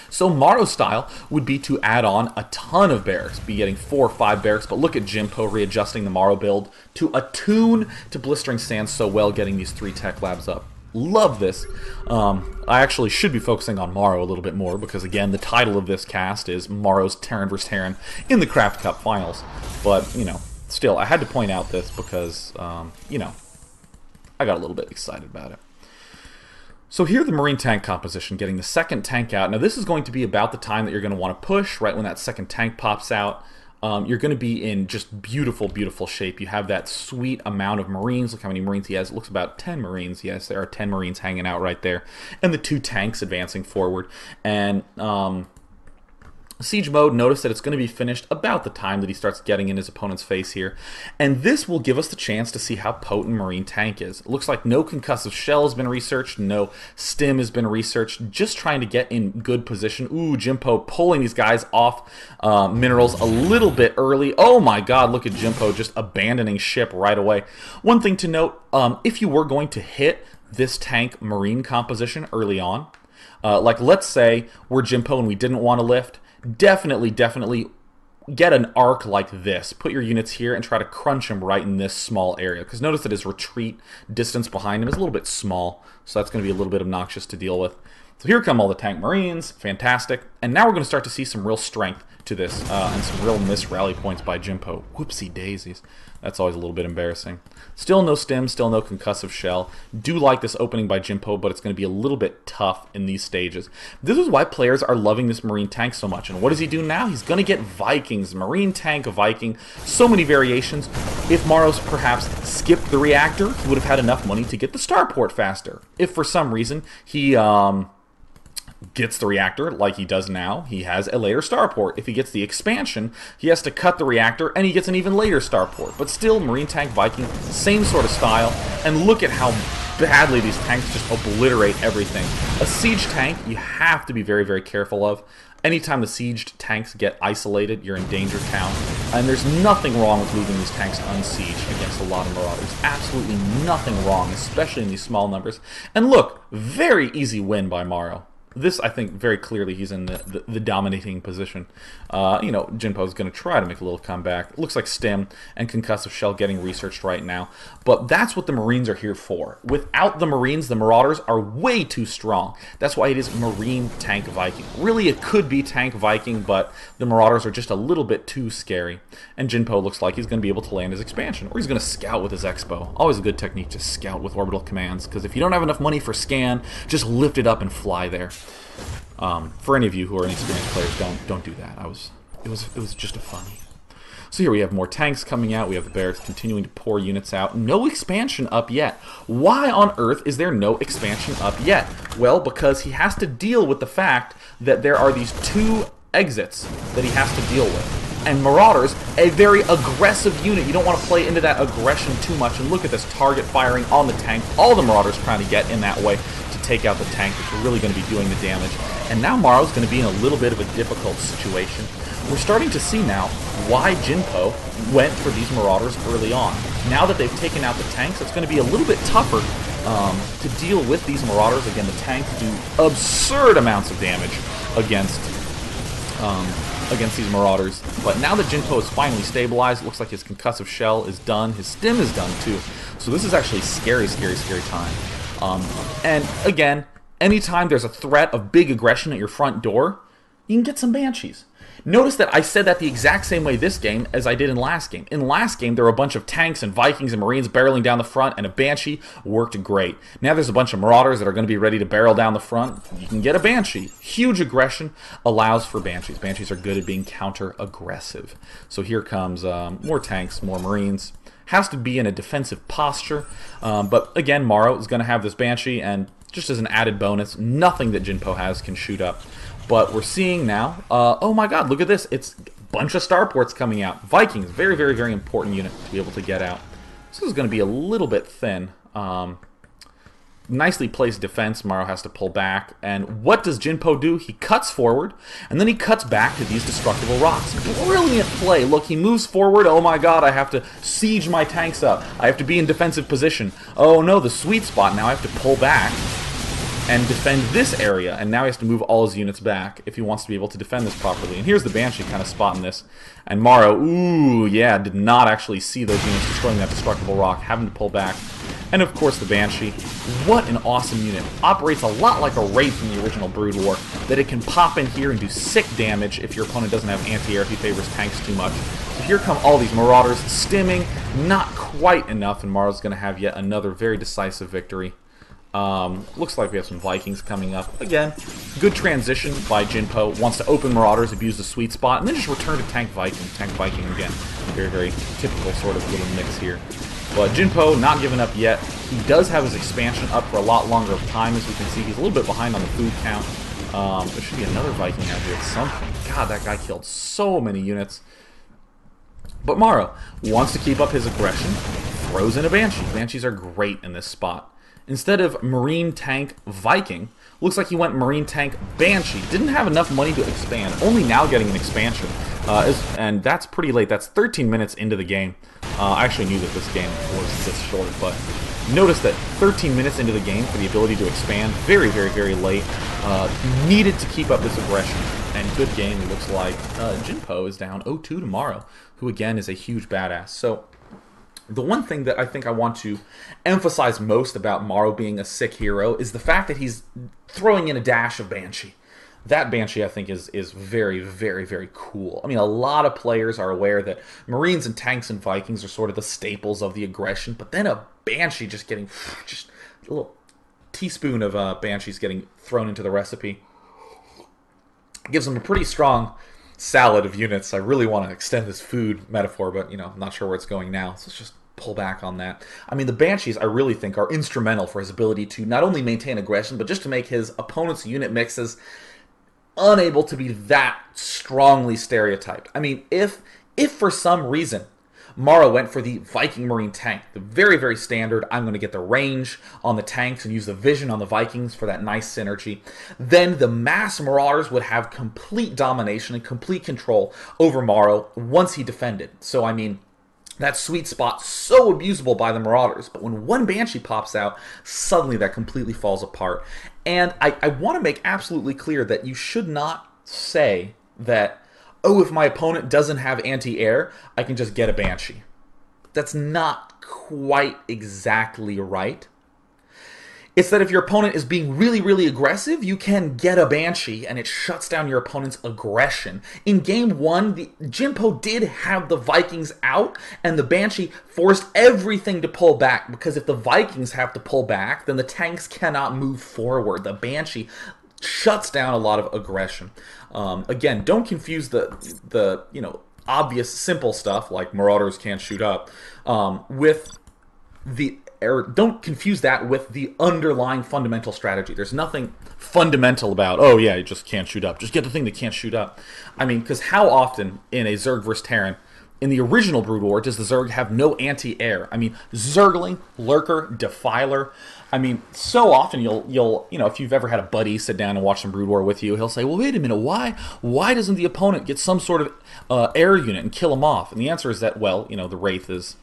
Speaker 1: So Morrow style would be to add on a ton of barracks, be getting 4 or 5 barracks, but look at Jinpo readjusting the Morrow build to attune to Blistering Sands so well, getting these 3 tech labs up. Love this. I actually should be focusing on Morrow a little bit more because, again, the title of this cast is Morrow's Terran vs. Terran in the Craftcup finals. But, you know, still, I had to point out this because, you know, I got a little bit excited about it. So here the Marine Tank composition, getting the second tank out. Now this is going to be about the time that you're going to want to push, right when that second tank pops out. You're going to be in just beautiful shape. You have that sweet amount of Marines. Look how many Marines he has. It looks about 10 Marines. Yes, there are 10 Marines hanging out right there. And the 2 tanks advancing forward. And siege mode, notice that it's going to be finished about the time that he starts getting in his opponent's face here. And this will give us the chance to see how potent Marine Tank is. It looks like no concussive shell has been researched, no stim has been researched, just trying to get in good position. Ooh, Jinpo pulling these guys off minerals a little bit early. Oh my god, look at Jinpo just abandoning ship right away. One thing to note, if you were going to hit this tank Marine composition early on, like let's say we're Jinpo and we didn't want to lift, definitely get an arc like this. Put your units here and try to crunch him right in this small area. Because notice that his retreat distance behind him is a little bit small, so that's going to be a little bit obnoxious to deal with. So here come all the tank Marines. Fantastic. And now we're going to start to see some real strength to this and some real missed rally points by Jinpo. Whoopsie daisies. That's always a little bit embarrassing. Still no stim, still no concussive shell. Do like this opening by Jinpo, but it's going to be a little bit tough in these stages. This is why players are loving this Marine Tank so much. And what does he do now? He's going to get Vikings. Marine Tank, Viking. So many variations. If Morrow's perhaps skipped the reactor, he would have had enough money to get the starport faster. If for some reason he gets the reactor like he does now, he has a later starport. If he gets the expansion, he has to cut the reactor and he gets an even later starport. But still, Marine Tank Viking, same sort of style. And look at how badly these tanks just obliterate everything. A siege tank you have to be very careful of. Anytime the sieged tanks get isolated, you're in danger town. And there's nothing wrong with leaving these tanks unsieged against a lot of Marauders. Absolutely nothing wrong, especially in these small numbers. And look, very easy win by Morrow. This, I think, very clearly he's in the dominating position. You know, Jinpo's going to try to make a little comeback. It looks like stim and concussive shell getting researched right now. But that's what the Marines are here for. Without the Marines, the Marauders are way too strong. That's why it is Marine Tank Viking. Really, it could be Tank Viking, but the Marauders are just a little bit too scary. And Jinpo looks like he's going to be able to land his expansion. Or he's going to scout with his Expo. Always a good technique to scout with orbital commands. Because if you don't have enough money for scan, just lift it up and fly there. For any of you who are inexperienced players, don't do that. It was just a funny. So here we have more tanks coming out. We have the barracks continuing to pour units out. No expansion up yet. Why on earth is there no expansion up yet? Well, because he has to deal with the fact that there are these 2 exits that he has to deal with. And Marauders, a very aggressive unit. You don't want to play into that aggression too much. And look at this target firing on the tank. All the Marauders trying to get in that way to take out the tank, which are really going to be doing the damage. And now Morrow's going to be in a little bit of a difficult situation. We're starting to see now why Jinpo went for these Marauders early on. Now that they've taken out the tanks, it's going to be a little bit tougher to deal with these Marauders. Again, the tanks do absurd amounts of damage against these Marauders. But now that Jinpo is finally stabilized, it looks like his concussive shell is done. His stim is done too. So this is actually scary time. And again, anytime there's a threat of big aggression at your front door, you can get some Banshees. Notice that I said that the exact same way this game as I did in last game. In last game, there were a bunch of tanks and Vikings and Marines barreling down the front, and a Banshee worked great. Now there's a bunch of Marauders that are going to be ready to barrel down the front. You can get a Banshee. Huge aggression allows for Banshees. Banshees are good at being counter-aggressive. So here comes more tanks, more Marines. Has to be in a defensive posture. But again, Morrow is going to have this Banshee, and just as an added bonus, nothing that Jinpo has can shoot up. But we're seeing now, oh my god, look at this. It's a bunch of starports coming out. Vikings, very, very, very important unit to be able to get out. This is going to be a little bit thin. Nicely placed defense. Morrow has to pull back. And what does Jinpo do? He cuts forward, and then he cuts back to these destructible rocks. Brilliant play. Look, he moves forward. Oh my god, I have to siege my tanks up. I have to be in defensive position. Oh no, the sweet spot. Now I have to pull back and defend this area, and now he has to move all his units back if he wants to be able to defend this properly. And here's the Banshee kind of spotting this. And Morrow, ooh, yeah, did not actually see those units destroying that destructible rock, having to pull back. And of course the Banshee, what an awesome unit. Operates a lot like a Wraith in the original Brood War, that it can pop in here and do sick damage if your opponent doesn't have anti-air, if he favors tanks too much. So here come all these Marauders, stimming, not quite enough, and Morrow's going to have yet another very decisive victory. Looks like we have some Vikings coming up. Again, good transition by Jinpo. Wants to open Marauders, abuse the sweet spot, and then just return to Tank Viking. Tank Viking again. Very, very typical sort of little mix here. But Jinpo not giving up yet. He does have his expansion up for a lot longer of time, as we can see. He's a little bit behind on the food count. There should be another Viking out here at some point. God, that guy killed so many units. But Morrow wants to keep up his aggression. Throws in a Banshee. Banshees are great in this spot. Instead of Marine Tank Viking, looks like he went Marine Tank Banshee. Didn't have enough money to expand. Only now getting an expansion. And that's pretty late. That's 13 minutes into the game. I actually knew that this game was this short, but notice that 13 minutes into the game for the ability to expand. Very, very, very late. Needed to keep up this aggression. And good game, it looks like. Jinpo is down 0-2 to Morrow, who again is a huge badass. So the one thing that I think I want to emphasize most about Morrow being a sick hero is the fact that he's throwing in a dash of Banshee. That Banshee, I think, is very, very, very cool. I mean, a lot of players are aware that Marines and tanks and Vikings are sort of the staples of the aggression, but then a Banshee just getting, just a little teaspoon of Banshees getting thrown into the recipe gives them a pretty strong salad of units. I really want to extend this food metaphor, but, you know, I'm not sure where it's going now, so let's just pull back on that. I mean, the Banshees, I really think, are instrumental for his ability to not only maintain aggression, but just to make his opponent's unit mixes unable to be that strongly stereotyped. I mean, if for some reason Morrow went for the Viking Marine tank, the very, very standard, I'm going to get the range on the tanks and use the vision on the Vikings for that nice synergy, then the mass Marauders would have complete domination and complete control over Morrow once he defended. So, I mean, that sweet spot so abusable by the Marauders, but when one Banshee pops out, suddenly that completely falls apart. And I want to make absolutely clear that you should not say that, oh, if my opponent doesn't have anti-air, I can just get a Banshee. That's not quite exactly right. It's that if your opponent is being really, really aggressive, you can get a Banshee, and it shuts down your opponent's aggression. In Game 1, Jinpo did have the Vikings out, and the Banshee forced everything to pull back, because if the Vikings have to pull back, then the tanks cannot move forward. The Banshee shuts down a lot of aggression. Again, don't confuse the obvious, simple stuff, like Marauders can't shoot up, with the... don't confuse that with the underlying fundamental strategy. There's nothing fundamental about, oh yeah, you just can't shoot up. Just get the thing that can't shoot up. I mean, because how often in a Zerg vs. Terran, in the original Brood War, does the Zerg have no anti-air? I mean, Zergling, Lurker, Defiler. I mean, so often you'll if you've ever had a buddy sit down and watch some Brood War with you, he'll say, well, wait a minute, why doesn't the opponent get some sort of air unit and kill him off? And the answer is that, well, the Wraith is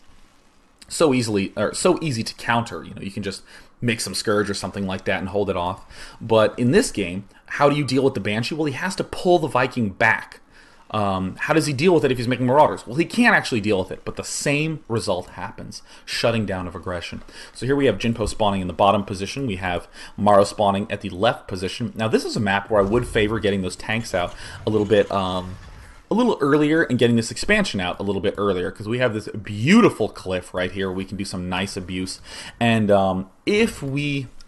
Speaker 1: so easy to counter. You can just make some Scourge or something like that and hold it off. But in this game, how do you deal with the Banshee? Well, he has to pull the Viking back. How does he deal with it if he's making Marauders? Well, he can't actually deal with it, but the same result happens. Shutting down of aggression. So here we have Jinpo spawning in the bottom position. We have Morrow spawning at the left position. Now, this is a map where I would favor getting those tanks out a little bit a little earlier and getting this expansion out a little bit earlier, because we have this beautiful cliff right here. We can do some nice abuse. And I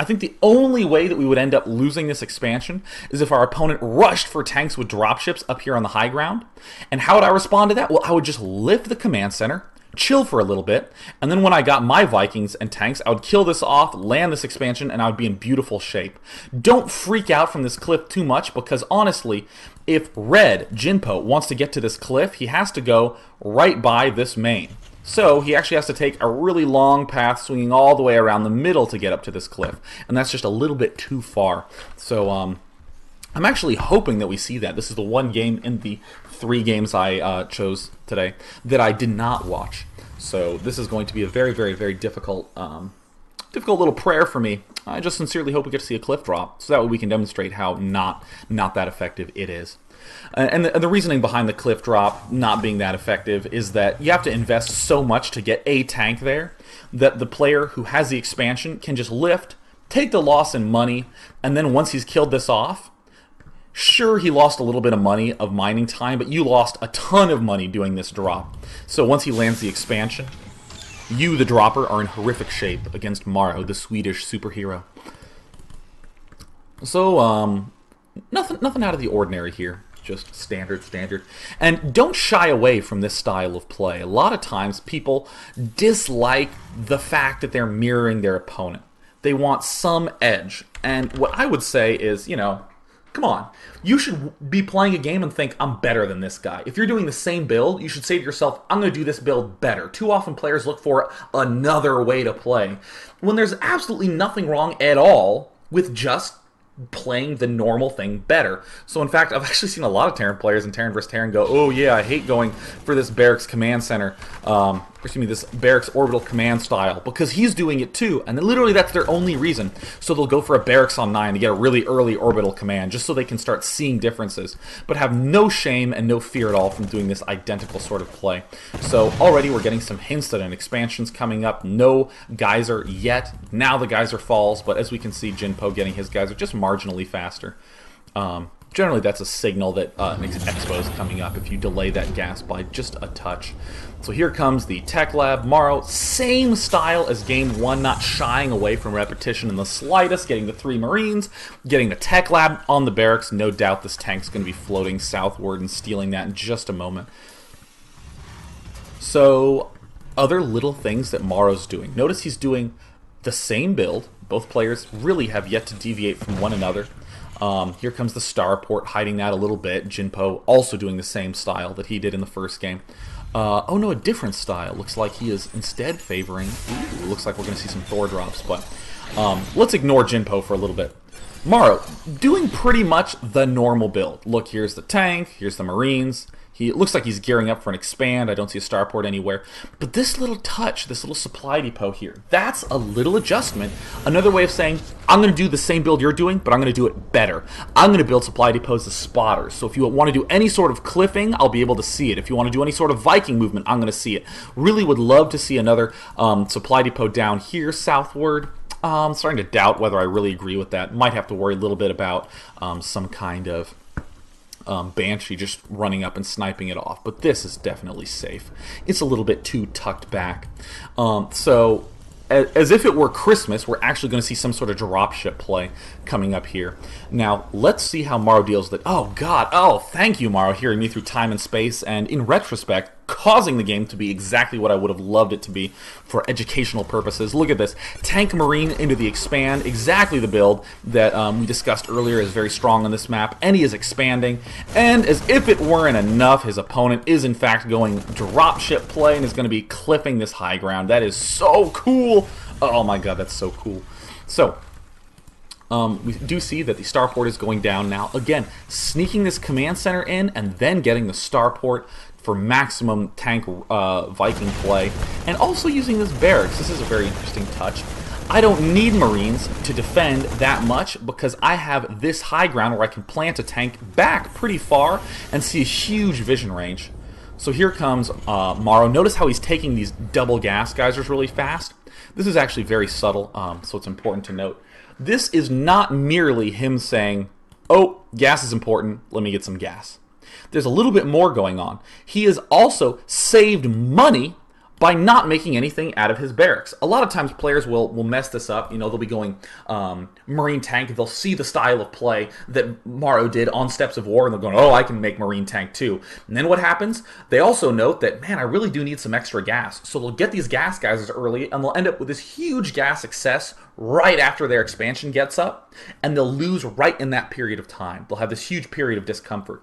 Speaker 1: think the only way that we would end up losing this expansion is if our opponent rushed for tanks with dropships up here on the high ground. And how would I respond to that? Well, I would just lift the command center, chill for a little bit, and then when I got my Vikings and tanks, I would kill this off, land this expansion, and I would be in beautiful shape. Don't freak out from this cliff too much, because honestly, if Red, Jinpo, wants to get to this cliff, he has to go right by this main. So he actually has to take a really long path, swinging all the way around the middle to get up to this cliff, and that's just a little bit too far. So I'm actually hoping that we see that. This is the one game in the 3 games I chose today that I did not watch. So this is going to be a very, very, very difficult little prayer for me. I just sincerely hope we get to see a cliff drop, so that way we can demonstrate how not that effective it is. And the reasoning behind the cliff drop not being that effective is that you have to invest so much to get a tank there that the player who has the expansion can just lift, take the loss in money, and then once he's killed this off, sure, he lost a little bit of money of mining time, but you lost a ton of money doing this drop. So once he lands the expansion, you, the dropper, are in horrific shape against Morrow, the Swedish superhero. So, nothing out of the ordinary here. Just standard. And don't shy away from this style of play. A lot of times, people dislike the fact that they're mirroring their opponent. They want some edge. And what I would say is, come on. You should be playing a game and think, I'm better than this guy. If you're doing the same build, you should say to yourself, I'm going to do this build better. Too often players look for another way to play, when there's absolutely nothing wrong at all with just playing the normal thing better. So in fact, I've actually seen a lot of Terran players in Terran vs. Terran go, oh yeah, I hate going for this Barracks command center, this Barracks orbital command style, because he's doing it too, and literally that's their only reason. So they'll go for a Barracks on 9 to get a really early orbital command, just so they can start seeing differences, but have no shame and no fear at all from doing this identical sort of play. So already we're getting some hints that an expansion's coming up. No Geyser yet. Now the Geyser falls, but as we can see, Jinpo getting his Geyser just marginally faster. Generally, that's a signal that an expo is coming up if you delay that gas by just a touch. So here comes the Tech Lab. Morrow, same style as Game 1, not shying away from repetition in the slightest, getting the 3 Marines, getting the Tech Lab on the Barracks. No doubt this tank's going to be floating southward and stealing that in just a moment. So, other little things that Morrow's doing. Notice he's doing the same build. Both players really have yet to deviate from one another. Here comes the Starport, hiding that a little bit. Jinpo also doing the same style that he did in the first game. Oh no, a different style. Looks like he is instead favoring... Ooh, looks like we're going to see some Thor drops, but let's ignore Jinpo for a little bit. Morrow, doing pretty much the normal build. Look, here's the tank, here's the Marines. It looks like he's gearing up for an expand. I don't see a starport anywhere. But this little touch, this little supply depot here, that's a little adjustment. Another way of saying, I'm going to do the same build you're doing, but I'm going to do it better. I'm going to build supply depots as spotters. So if you want to do any sort of cliffing, I'll be able to see it. If you want to do any sort of Viking movement, I'm going to see it. Really would love to see another supply depot down here southward. I'm starting to doubt whether I really agree with that. Might have to worry a little bit about some kind of Banshee just running up and sniping it off, but this is definitely safe. It's a little bit too tucked back. So as if it were Christmas, we're actually going to see some sort of dropship play coming up here. Now, let's see how Morrow deals with it. Oh, God. Oh, thank you, Morrow, hearing me through time and space, and in retrospect, causing the game to be exactly what I would have loved it to be for educational purposes. Look at this. Tank Marine into the expand, exactly the build that we discussed earlier is very strong on this map, and he is expanding. And as if it weren't enough, his opponent is in fact going dropship play and is going to be clipping this high ground. That is so cool. Oh my God, that's so cool. So, we do see that the starport is going down now. Again, sneaking this command center in and then getting the starport for maximum tank Viking play, and also using this barracks. This is a very interesting touch. I don't need Marines to defend that much because I have this high ground where I can plant a tank back pretty far and see a huge vision range. So here comes Morrow. Notice how he's taking these double gas geysers really fast. This is actually very subtle, so it's important to note. This is not merely him saying, oh, gas is important, let me get some gas. there's a little bit more going on. He has also saved money by not making anything out of his barracks. A lot of times players will mess this up. You know, they'll be going Marine Tank. They'll see the style of play that Morrow did on Steps of War, and they'll go, oh, I can make Marine Tank too. And then what happens? They also note that, man, I really do need some extra gas. So they'll get these gas geysers early, and they'll end up with this huge gas excess right after their expansion gets up, and they'll lose right in that period of time. They'll have this huge period of discomfort.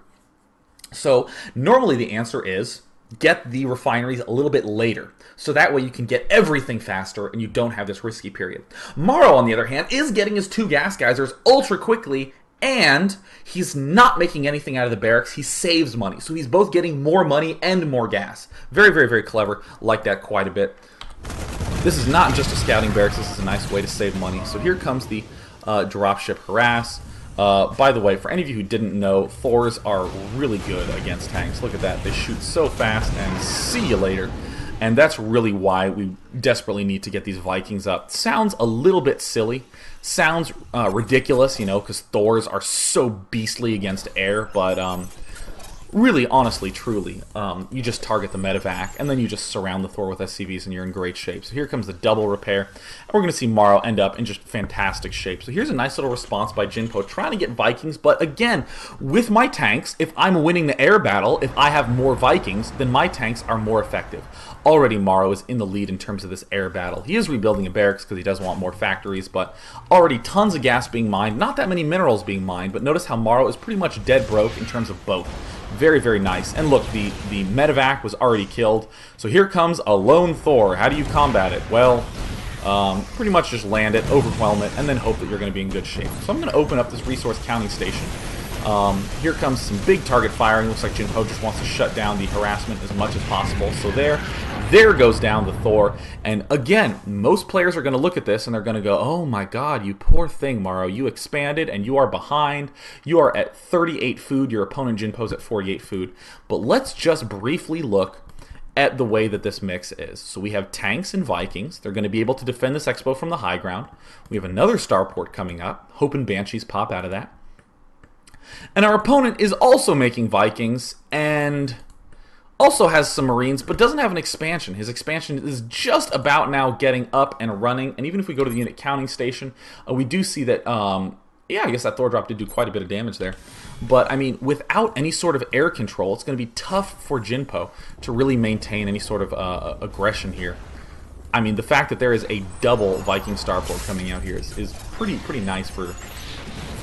Speaker 1: So normally the answer is, get the refineries a little bit later, so that way you can get everything faster and you don't have this risky period. Morrow, on the other hand, is getting his 2 gas geysers ultra quickly, and he's not making anything out of the barracks. He saves money, so he's both getting more money and more gas. Very, very, very clever. Like that quite a bit. This is not just a scouting barracks. This is a nice way to save money. So here comes the dropship harass. By the way, for any of you who didn't know, Thors are really good against tanks. Look at that. They shoot so fast, and see you later. And that's really why we desperately need to get these Vikings up. Sounds a little bit silly. Sounds ridiculous, you know, because Thors are so beastly against air. But really, honestly, truly, you just target the medevac, and then you just surround the Thor with SCVs, and you're in great shape. So here comes the double repair, and we're going to see Morrow end up in just fantastic shape. So here's a nice little response by Jinpo, trying to get Vikings, but again, with my tanks, if I'm winning the air battle, if I have more Vikings, then my tanks are more effective. Already Morrow is in the lead in terms of this air battle. He is rebuilding a barracks because he does want more factories, but already tons of gas being mined, not that many minerals being mined, but notice how Morrow is pretty much dead broke in terms of both. Very, very nice. And look, the medevac was already killed. So here comes a lone Thor. How do you combat it? Well, pretty much just land it, overwhelm it, and then hope that you're going to be in good shape. So I'm going to open up this resource counting station. Here comes some big target firing. Looks like Jinpo just wants to shut down the harassment as much as possible. So there goes down the Thor. And again, most players are going to look at this and they're going to go, oh my god, you poor thing, Morrow. You expanded and you are behind. You are at 38 food. Your opponent Jinpo's at 48 food. But let's just briefly look at the way that this mix is. So we have tanks and Vikings. They're going to be able to defend this expo from the high ground. We have another starport coming up. Hoping Banshees pop out of that. And our opponent is also making Vikings and also has some Marines, but doesn't have an expansion. His expansion is just about now getting up and running. And even if we go to the unit counting station, we do see that, yeah, I guess that Thor drop did do quite a bit of damage there. But, I mean, without any sort of air control, it's going to be tough for Jinpo to really maintain any sort of aggression here. I mean, the fact that there is a double Viking starport coming out here is pretty nice for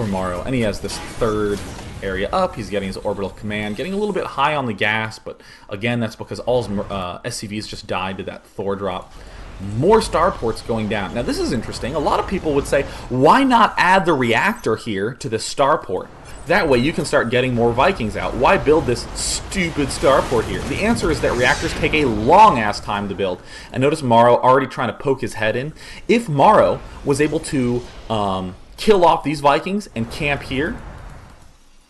Speaker 1: Morrow. And he has this third area up. He's getting his orbital command, getting a little bit high on the gas, but again, that's because all his SCVs just died to that Thor drop. More starports going down. Now, this is interesting. A lot of people would say, why not add the reactor here to the starport? That way you can start getting more Vikings out. Why build this stupid starport here? The answer is that reactors take a long-ass time to build. And notice Morrow already trying to poke his head in. If Morrow was able to kill off these Vikings and camp here,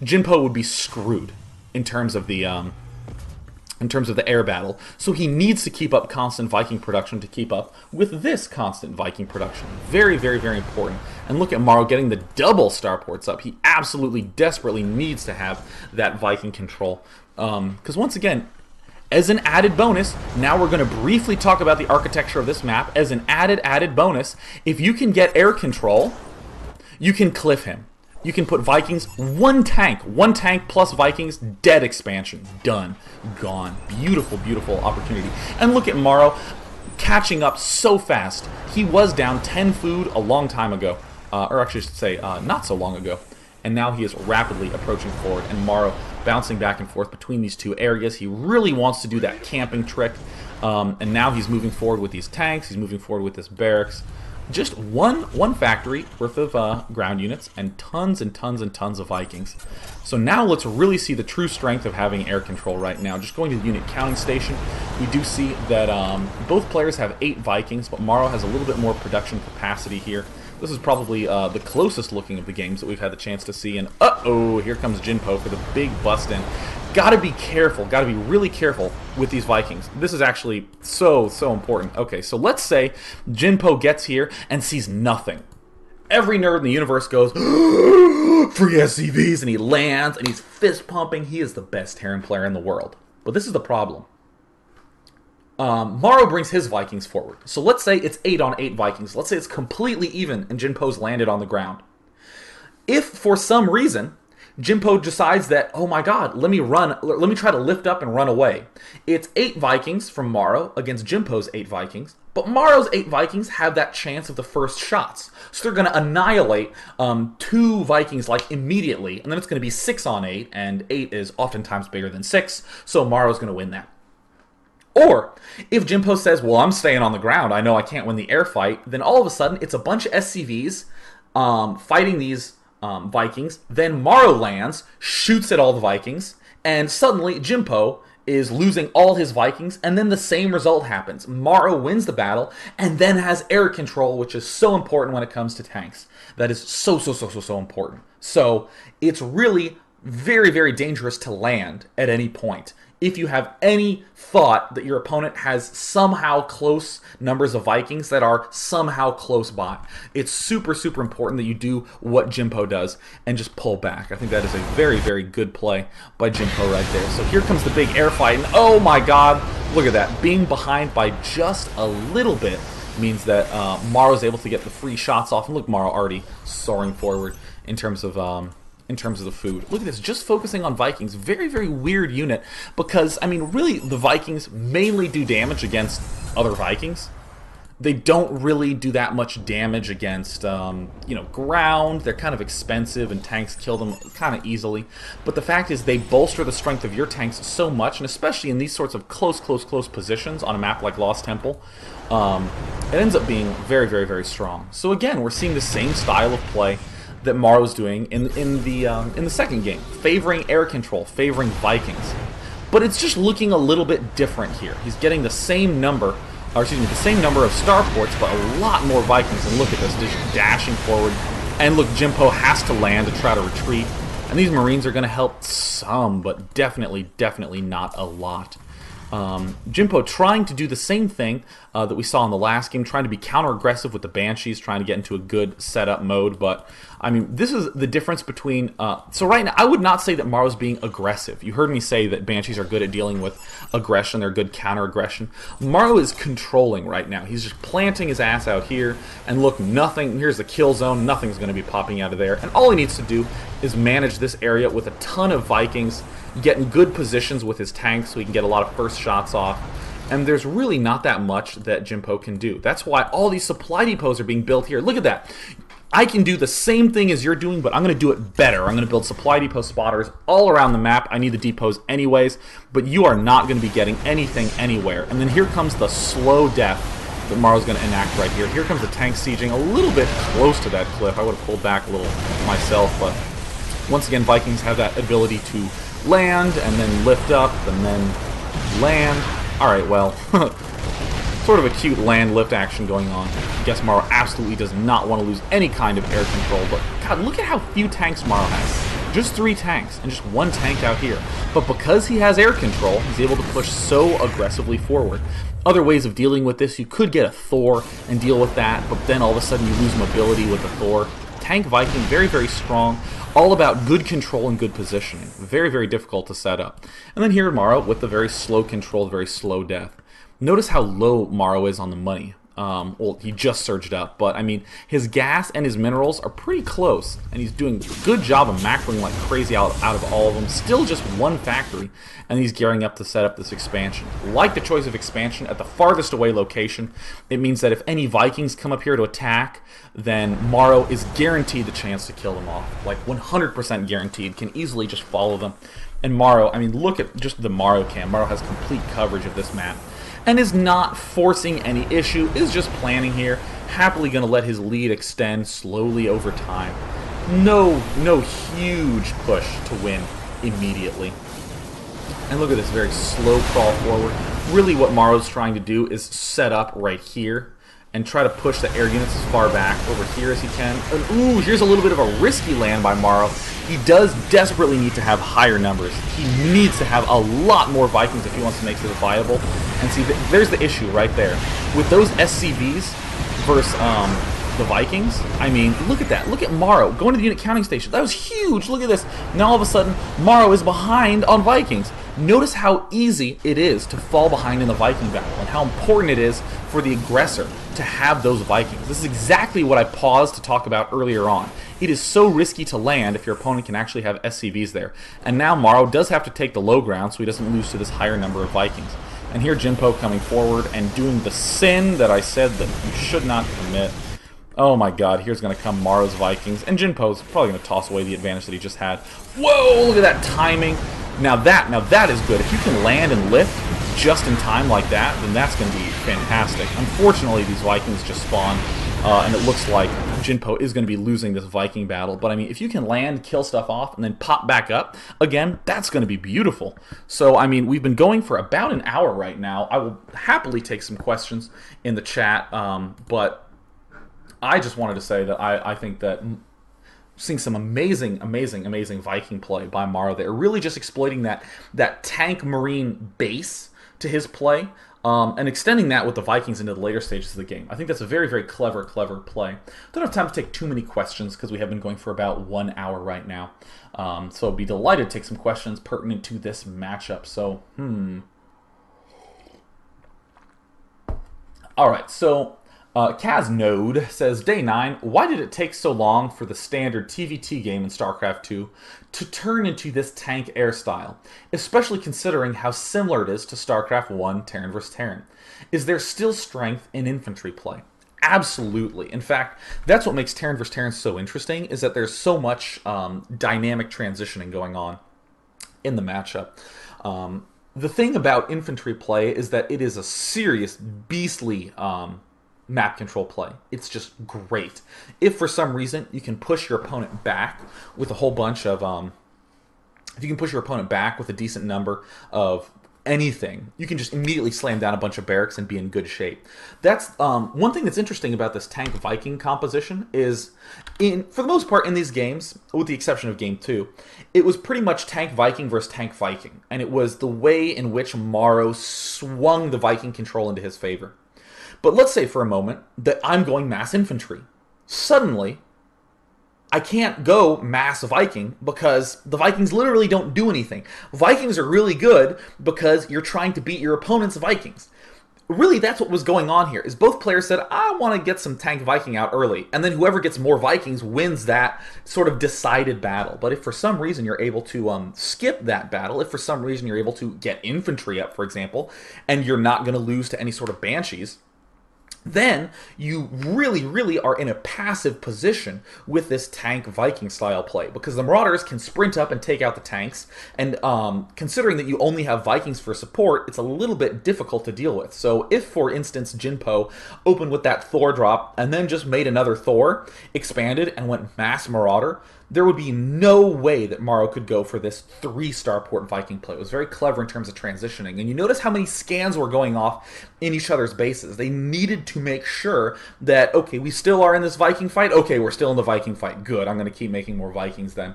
Speaker 1: Jinpo would be screwed in terms of the air battle. So he needs to keep up constant Viking production to keep up with this constant Viking production. Very, very, very important. And look at Morrow getting the double starports up. He absolutely desperately needs to have that Viking control. Because once again, as an added bonus, now we're going to briefly talk about the architecture of this map. As an added bonus, if you can get air control, you can cliff him. You can put Vikings, one tank plus Vikings, dead expansion, done, gone. Beautiful, beautiful opportunity. And look at Morrow catching up so fast. He was down 10 food a long time ago, or actually I should say not so long ago. And now he is rapidly approaching forward, and Morrow bouncing back and forth between these two areas. He really wants to do that camping trick, and now he's moving forward with these tanks, he's moving forward with this barracks. Just one factory worth of ground units and tons of Vikings. So now let's really see the true strength of having air control right now. Just going to the unit counting station, we do see that both players have 8 Vikings, but Morrow has a little bit more production capacity here. This is probably the closest looking of the games that we've had the chance to see. And uh-oh, here comes Jinpo for the big bust-in. Gotta be careful, gotta be really careful with these Vikings. This is actually so important. Okay, so let's say Jinpo gets here and sees nothing. Every nerd in the universe goes, free SCVs, and he lands, and he's fist pumping. He is the best Terran player in the world. But this is the problem. Morrow brings his Vikings forward. So let's say it's 8 on 8 Vikings. Let's say it's completely even, and Jinpo's landed on the ground. If, for some reason, Jinpo decides that, oh my god, let me try to lift up and run away. It's 8 Vikings from Morrow against Jinpo's 8 Vikings, but Morrow's 8 Vikings have that chance of the first shots. So they're going to annihilate 2 Vikings like immediately, and then it's going to be 6 on 8, and 8 is oftentimes bigger than 6, so Morrow's going to win that. Or, if Jinpo says, well, I'm staying on the ground, I know I can't win the air fight, then all of a sudden it's a bunch of SCVs fighting these Vikings, then Morrow lands, shoots at all the Vikings, and suddenly Jinpo is losing all his Vikings, and then the same result happens. Morrow wins the battle, and then has air control, which is so important when it comes to tanks. That is so important. So, it's really very, very dangerous to land at any point. If you have any thought that your opponent has somehow close numbers of Vikings that are somehow close by, it's super important that you do what Jinpo does and just pull back. I think that is a very, very good play by Jinpo right there. So here comes the big air fight, and oh my god, look at that. Being behind by just a little bit means that Morrow's able to get the free shots off. And look, Morrow already soaring forward in terms of the food. Look at this, just focusing on Vikings. Very, very weird unit because, I mean, really, the Vikings mainly do damage against other Vikings. They don't really do that much damage against, ground. They're kind of expensive, and tanks kill them kind of easily. But the fact is, they bolster the strength of your tanks so much, and especially in these sorts of close positions on a map like Lost Temple, it ends up being very, very, very strong. So again, we're seeing the same style of play that Morrow's doing in the second game, favoring air control, favoring Vikings. But it's just looking a little bit different here. He's getting the same number of starports, but a lot more Vikings. And look at this, just dashing forward. And look, Jinpo has to land to try to retreat. And these Marines are going to help some, but definitely not a lot. Jinpo trying to do the same thing that we saw in the last game, trying to be counter-aggressive with the Banshees, trying to get into a good setup mode, but, I mean, this is the difference between... so right now, I would not say that Morrow's being aggressive. You heard me say that Banshees are good at dealing with aggression, they're good counter-aggression. Morrow is controlling right now. He's just planting his ass out here, and look, nothing... Here's the kill zone, nothing's going to be popping out of there, and all he needs to do is manage this area with a ton of Vikings, get in good positions with his tanks so he can get a lot of first shots off. And there's really not that much that Jinpo can do. That's why all these supply depots are being built here. Look at that. I can do the same thing as you're doing, but I'm going to do it better. I'm going to build supply depot spotters all around the map. I need the depots anyways, but you are not going to be getting anything anywhere. And then here comes the slow death that Morrow's going to enact right here. Here comes the tank sieging a little bit close to that cliff. I would have pulled back a little myself, but once again, Vikings have that ability to land, and then lift up, and then land. Alright, well, sort of a cute land-lift action going on. I guess Morrow absolutely does not want to lose any kind of air control, but god, look at how few tanks Morrow has. Just 3 tanks, and just 1 tank out here. But because he has air control, he's able to push so aggressively forward. Other ways of dealing with this, you could get a Thor and deal with that, but then all of a sudden you lose mobility with the Thor. Tank Viking, very, very strong. All about good control and good positioning. Very, very difficult to set up. And then here Morrow with the very slow control, very slow death. Notice how low Morrow is on the money. Well, he just surged up, but I mean, his gas and his minerals are pretty close, and he's doing a good job of macroing like crazy out of all of them. Still just 1 factory, and he's gearing up to set up this expansion. Like the choice of expansion at the farthest away location, it means that if any Vikings come up here to attack, then Morrow is guaranteed the chance to kill them off. Like 100% guaranteed, can easily just follow them. And Morrow, I mean, look at just the Morrow cam. Morrow has complete coverage of this map, and is not forcing any issue, is just planning here, happily going to let his lead extend slowly over time. No huge push to win immediately. And look at this very slow crawl forward. Really what Morrow's trying to do is set up right here and try to push the air units as far back over here as he can. And ooh, here's a little bit of a risky land by Morrow. He does desperately need to have higher numbers. He needs to have a lot more Vikings if he wants to make this viable. And see, there's the issue right there. With those SCVs versus the Vikings. I mean, look at that. Look at Morrow going to the unit counting station. That was huge. Look at this. Now all of a sudden, Morrow is behind on Vikings. Notice how easy it is to fall behind in the Viking battle and how important it is for the aggressor to have those Vikings. This is exactly what I paused to talk about earlier on. It is so risky to land if your opponent can actually have SCVs there. And now Morrow does have to take the low ground so he doesn't lose to this higher number of Vikings. And here Jinpo coming forward and doing the sin that I said that you should not commit. Oh my god, here's going to come Morrow's Vikings. And Jinpo's probably going to toss away the advantage that he just had. Whoa, look at that timing. Now that is good. If you can land and lift just in time like that, then that's going to be fantastic. Unfortunately, these Vikings just spawn, and it looks like Jinpo is going to be losing this Viking battle. But I mean, if you can land, kill stuff off, and then pop back up, again, that's going to be beautiful. So, I mean, we've been going for about an hour right now. I will happily take some questions in the chat, but I just wanted to say that I think that seeing some amazing Viking play by Morrow there, really just exploiting that tank marine base to his play, and extending that with the Vikings into the later stages of the game. I think that's a very clever play. Don't have time to take too many questions because we have been going for about 1 hour right now. So I'd be delighted to take some questions pertinent to this matchup. So, Alright, so Kaz Node says, Day 9, why did it take so long for the standard TvT game in StarCraft 2 to turn into this tank air style, especially considering how similar it is to StarCraft 1 Terran vs. Terran? Is there still strength in infantry play? Absolutely. In fact, that's what makes Terran vs. Terran so interesting, is that there's so much dynamic transitioning going on in the matchup. The thing about infantry play is that it is a serious, beastly map control play. It's just great. If for some reason you can push your opponent back with a whole bunch of, if you can push your opponent back with a decent number of anything, you can just immediately slam down a bunch of barracks and be in good shape. That's one thing that's interesting about this tank Viking composition is, for the most part in these games, with the exception of game 2, it was pretty much tank Viking versus tank Viking, and it was the way in which Morrow swung the Viking control into his favor. But let's say for a moment that I'm going mass infantry. Suddenly, I can't go mass Viking because the Vikings literally don't do anything. Vikings are really good because you're trying to beat your opponent's Vikings. Really, that's what was going on here, is both players said, I want to get some tank Viking out early, and then whoever gets more Vikings wins that sort of decided battle. But if for some reason you're able to skip that battle, if for some reason you're able to get infantry up, for example, and you're not going to lose to any sort of Banshees, then you really are in a passive position with this tank Viking style play, because the Marauders can sprint up and take out the tanks, and considering that you only have Vikings for support, it's a little bit difficult to deal with. So if, for instance, Jinpo opened with that Thor drop and then just made another Thor, expanded, and went mass Marauder, there would be no way that Morrow could go for this 3-starport Viking play. It was very clever in terms of transitioning. And you notice how many scans were going off in each other's bases. They needed to make sure that, okay, we still are in this Viking fight. Okay, we're still in the Viking fight. Good, I'm going to keep making more Vikings then.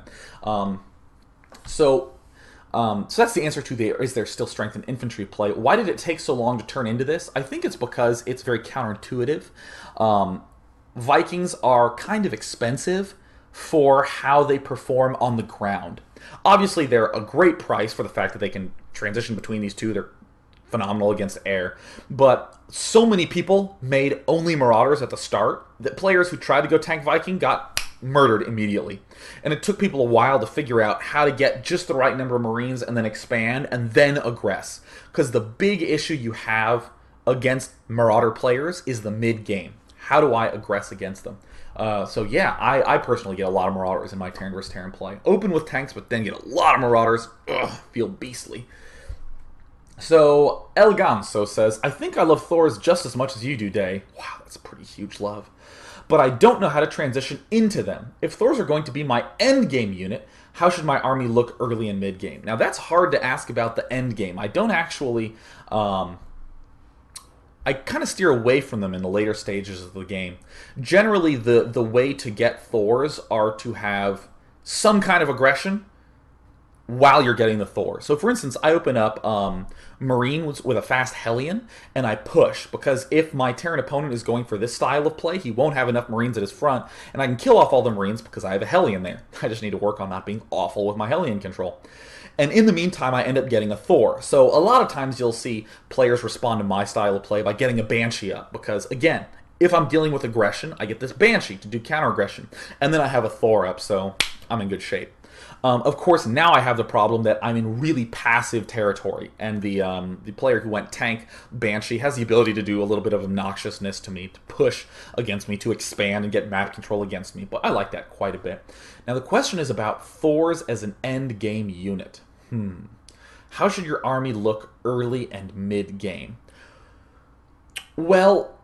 Speaker 1: So that's the answer to is there still strength in infantry play. Why did it take so long to turn into this? I think it's because it's very counterintuitive. Vikings are kind of expensive for how they perform on the ground. Obviously, they're a great price for the fact that they can transition between these two. They're phenomenal against air. But so many people made only Marauders at the start that players who tried to go tank Viking got murdered immediately. And it took people a while to figure out how to get just the right number of Marines and then expand and then aggress. Because the big issue you have against Marauder players is the mid-game. How do I aggress against them? So yeah, I personally get a lot of Marauders in my Terran vs. Terran play. Open with tanks, but then get a lot of Marauders. Ugh, feel beastly. So, El Ganso says, I think I love Thors just as much as you do, Day. Wow, that's a pretty huge love. But I don't know how to transition into them. If Thors are going to be my endgame unit, how should my army look early and mid-game? Now, that's hard to ask about the endgame. I don't actually... I kind of steer away from them in the later stages of the game. Generally, the way to get Thors are to have some kind of aggression while you're getting the Thor. So for instance, I open up Marine with a fast Hellion, and I push, because if my Terran opponent is going for this style of play, he won't have enough Marines at his front, and I can kill off all the Marines because I have a Hellion there. I just need to work on not being awful with my Hellion control. And in the meantime, I end up getting a Thor. So a lot of times you'll see players respond to my style of play by getting a Banshee up, because again, if I'm dealing with aggression, I get this Banshee to do counter-aggression, and then I have a Thor up, so I'm in good shape. Of course, now I have the problem that I'm in really passive territory, and the player who went tank Banshee has the ability to do a little bit of obnoxiousness to me, to push against me, to expand and get map control against me, but I like that quite a bit. Now the question is about Thors as an end game unit. How should your army look early and mid game? Well,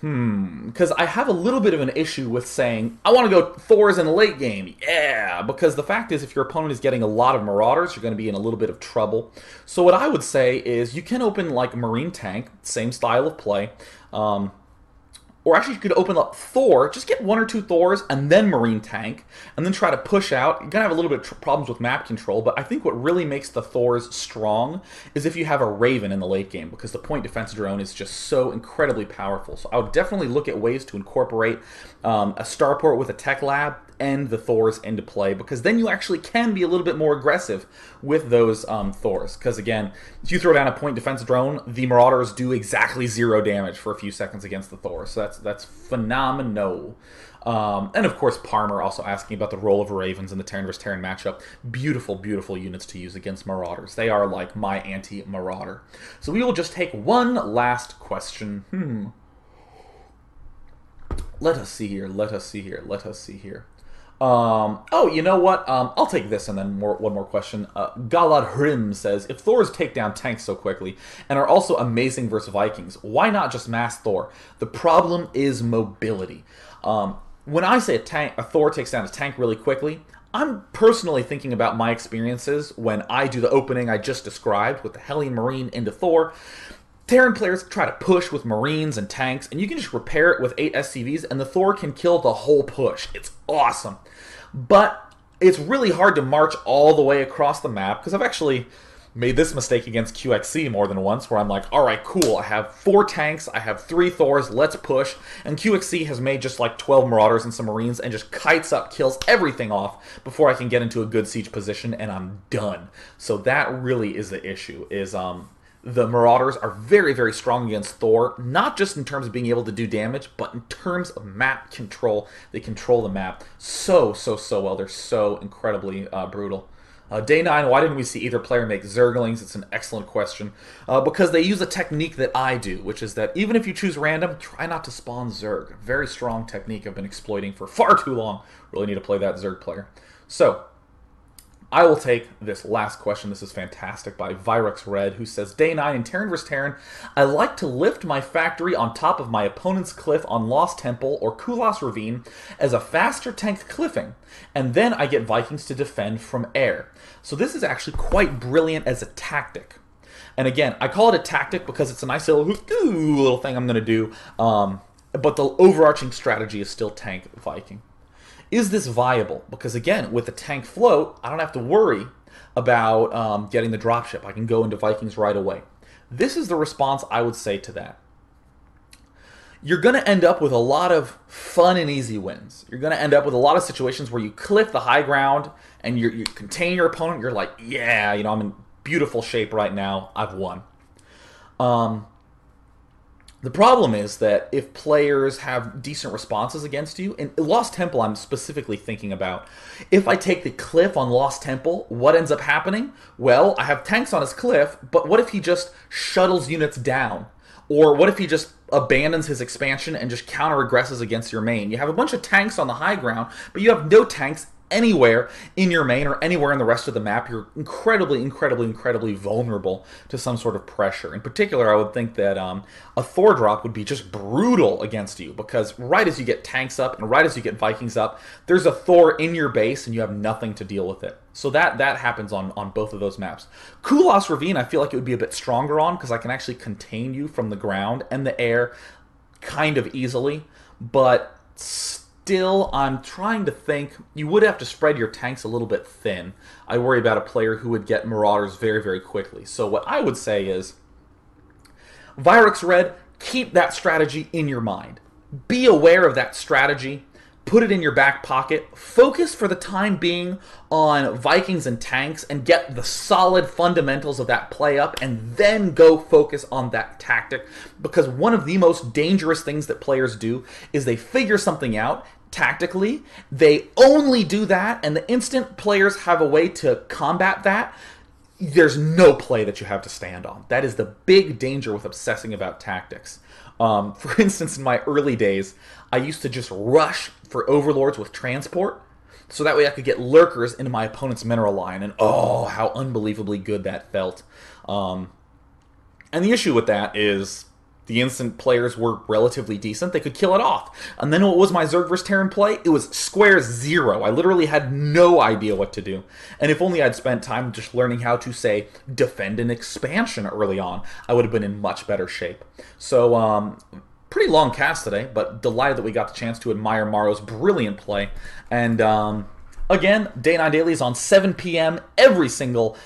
Speaker 1: because I have a little bit of an issue with saying, I want to go Thors in the late game. Yeah, because the fact is, if your opponent is getting a lot of Marauders, you're going to be in a little bit of trouble. So what I would say is, you can open like Marine Tank, same style of play. Or actually, you could open up Thor, just get 1 or 2 Thors, and then Marine Tank, and then try to push out. You're going to have a little bit of problems with map control, but I think what really makes the Thors strong is if you have a Raven in the late game, because the point defense drone is just so incredibly powerful. So I would definitely look at ways to incorporate a starport with a tech lab and the Thors into play, because then you actually can be a little bit more aggressive with those Thors. Because again, if you throw down a point defense drone, the Marauders do exactly 0 damage for a few seconds against the Thors. So that's phenomenal. And of course, Parmer also asking about the role of Ravens in the Terran vs. Terran matchup. Beautiful, beautiful units to use against Marauders. They are like my anti-Marauder. So we will just take one last question. Let us see here. Oh, you know what? I'll take this and then one more question. Galad Hrim says, if Thors take down tanks so quickly and are also amazing versus Vikings, why not just mass Thor? The problem is mobility. When I say a Thor takes down a tank really quickly, I'm personally thinking about my experiences when I do the opening I just described with the Hellion Marine into Thor. Terran players try to push with Marines and tanks, and you can just repair it with 8 SCVs, and the Thor can kill the whole push. It's awesome. But it's really hard to march all the way across the map, because I've actually made this mistake against QXC more than once, where I'm like, alright, cool, I have 4 tanks, I have 3 Thors, let's push, and QXC has made just like 12 Marauders and some Marines, and just kites up, kills everything off before I can get into a good siege position, and I'm done. So that really is the issue, is the Marauders are very, very strong against Thor, not just in terms of being able to do damage, but in terms of map control. They control the map so well. They're so incredibly brutal. Day 9, why didn't we see either player make Zerglings? It's an excellent question. Because they use a technique that I do, which is that even if you choose random, try not to spawn Zerg. Very strong technique I've been exploiting for far too long. Really need to play that Zerg player. So, I will take this last question. This is fantastic, by Virux Red, who says, Day 9 in Terran vs. Terran, I like to lift my factory on top of my opponent's cliff on Lost Temple or Kulas Ravine as a faster tank cliffing, and then I get Vikings to defend from air. So this is actually quite brilliant as a tactic. And again, I call it a tactic because it's a nice little thing I'm going to do, but the overarching strategy is still tank Viking. Is this viable? Because again, with the tank float, I don't have to worry about getting the dropship. I can go into Vikings right away. This is the response I would say to that. You're going to end up with a lot of fun and easy wins. You're going to end up with a lot of situations where you cliff the high ground and you contain your opponent. You're like, yeah, you know, I'm in beautiful shape right now. I've won. The problem is that if players have decent responses against you, and Lost Temple I'm specifically thinking about, if I take the cliff on Lost Temple, what ends up happening? Well, I have tanks on his cliff, but what if he just shuttles units down? Or what if he just abandons his expansion and just counter-aggresses against your main? You have a bunch of tanks on the high ground, but you have no tanks anywhere in your main or anywhere in the rest of the map. You're incredibly vulnerable to some sort of pressure. In particular, I would think that a Thor drop would be just brutal against you, because right as you get tanks up and right as you get Vikings up, there's a Thor in your base and you have nothing to deal with it. So that happens on both of those maps. Kulas Ravine, I feel like it would be a bit stronger on, because I can actually contain you from the ground and the air kind of easily, but still still, I'm trying to think. You would have to spread your tanks a little bit thin. I worry about a player who would get Marauders very, very quickly. So what I would say is, Virux Red, keep that strategy in your mind. Be aware of that strategy. Put it in your back pocket. Focus for the time being on Vikings and tanks and get the solid fundamentals of that play up, and then go focus on that tactic. Because one of the most dangerous things that players do is they figure something out tactically. They only do that, and the instant players have a way to combat that, there's no play that you have to stand on. That is the big danger with obsessing about tactics. For instance, in my early days, I used to just rush for overlords with transport, so that way I could get lurkers into my opponent's mineral line, and oh, how unbelievably good that felt. And the issue with that is the instant players were relatively decent, they could kill it off. And then what was my Zerg vs. Terran play? It was square zero. I literally had no idea what to do. And if only I'd spent time just learning how to, say, defend an expansion early on, I would have been in much better shape. So, pretty long cast today, but delighted that we got the chance to admire Morrow's brilliant play. And, again, Day 9 Daily is on 7 p.m. every single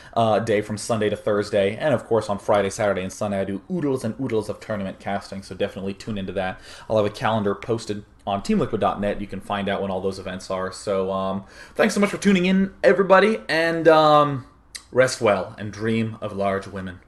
Speaker 1: day from Sunday to Thursday. And, of course, on Friday, Saturday, and Sunday, I do oodles and oodles of tournament casting, so definitely tune into that. I'll have a calendar posted on teamliquid.net. You can find out when all those events are. So, thanks so much for tuning in, everybody, and rest well and dream of large women.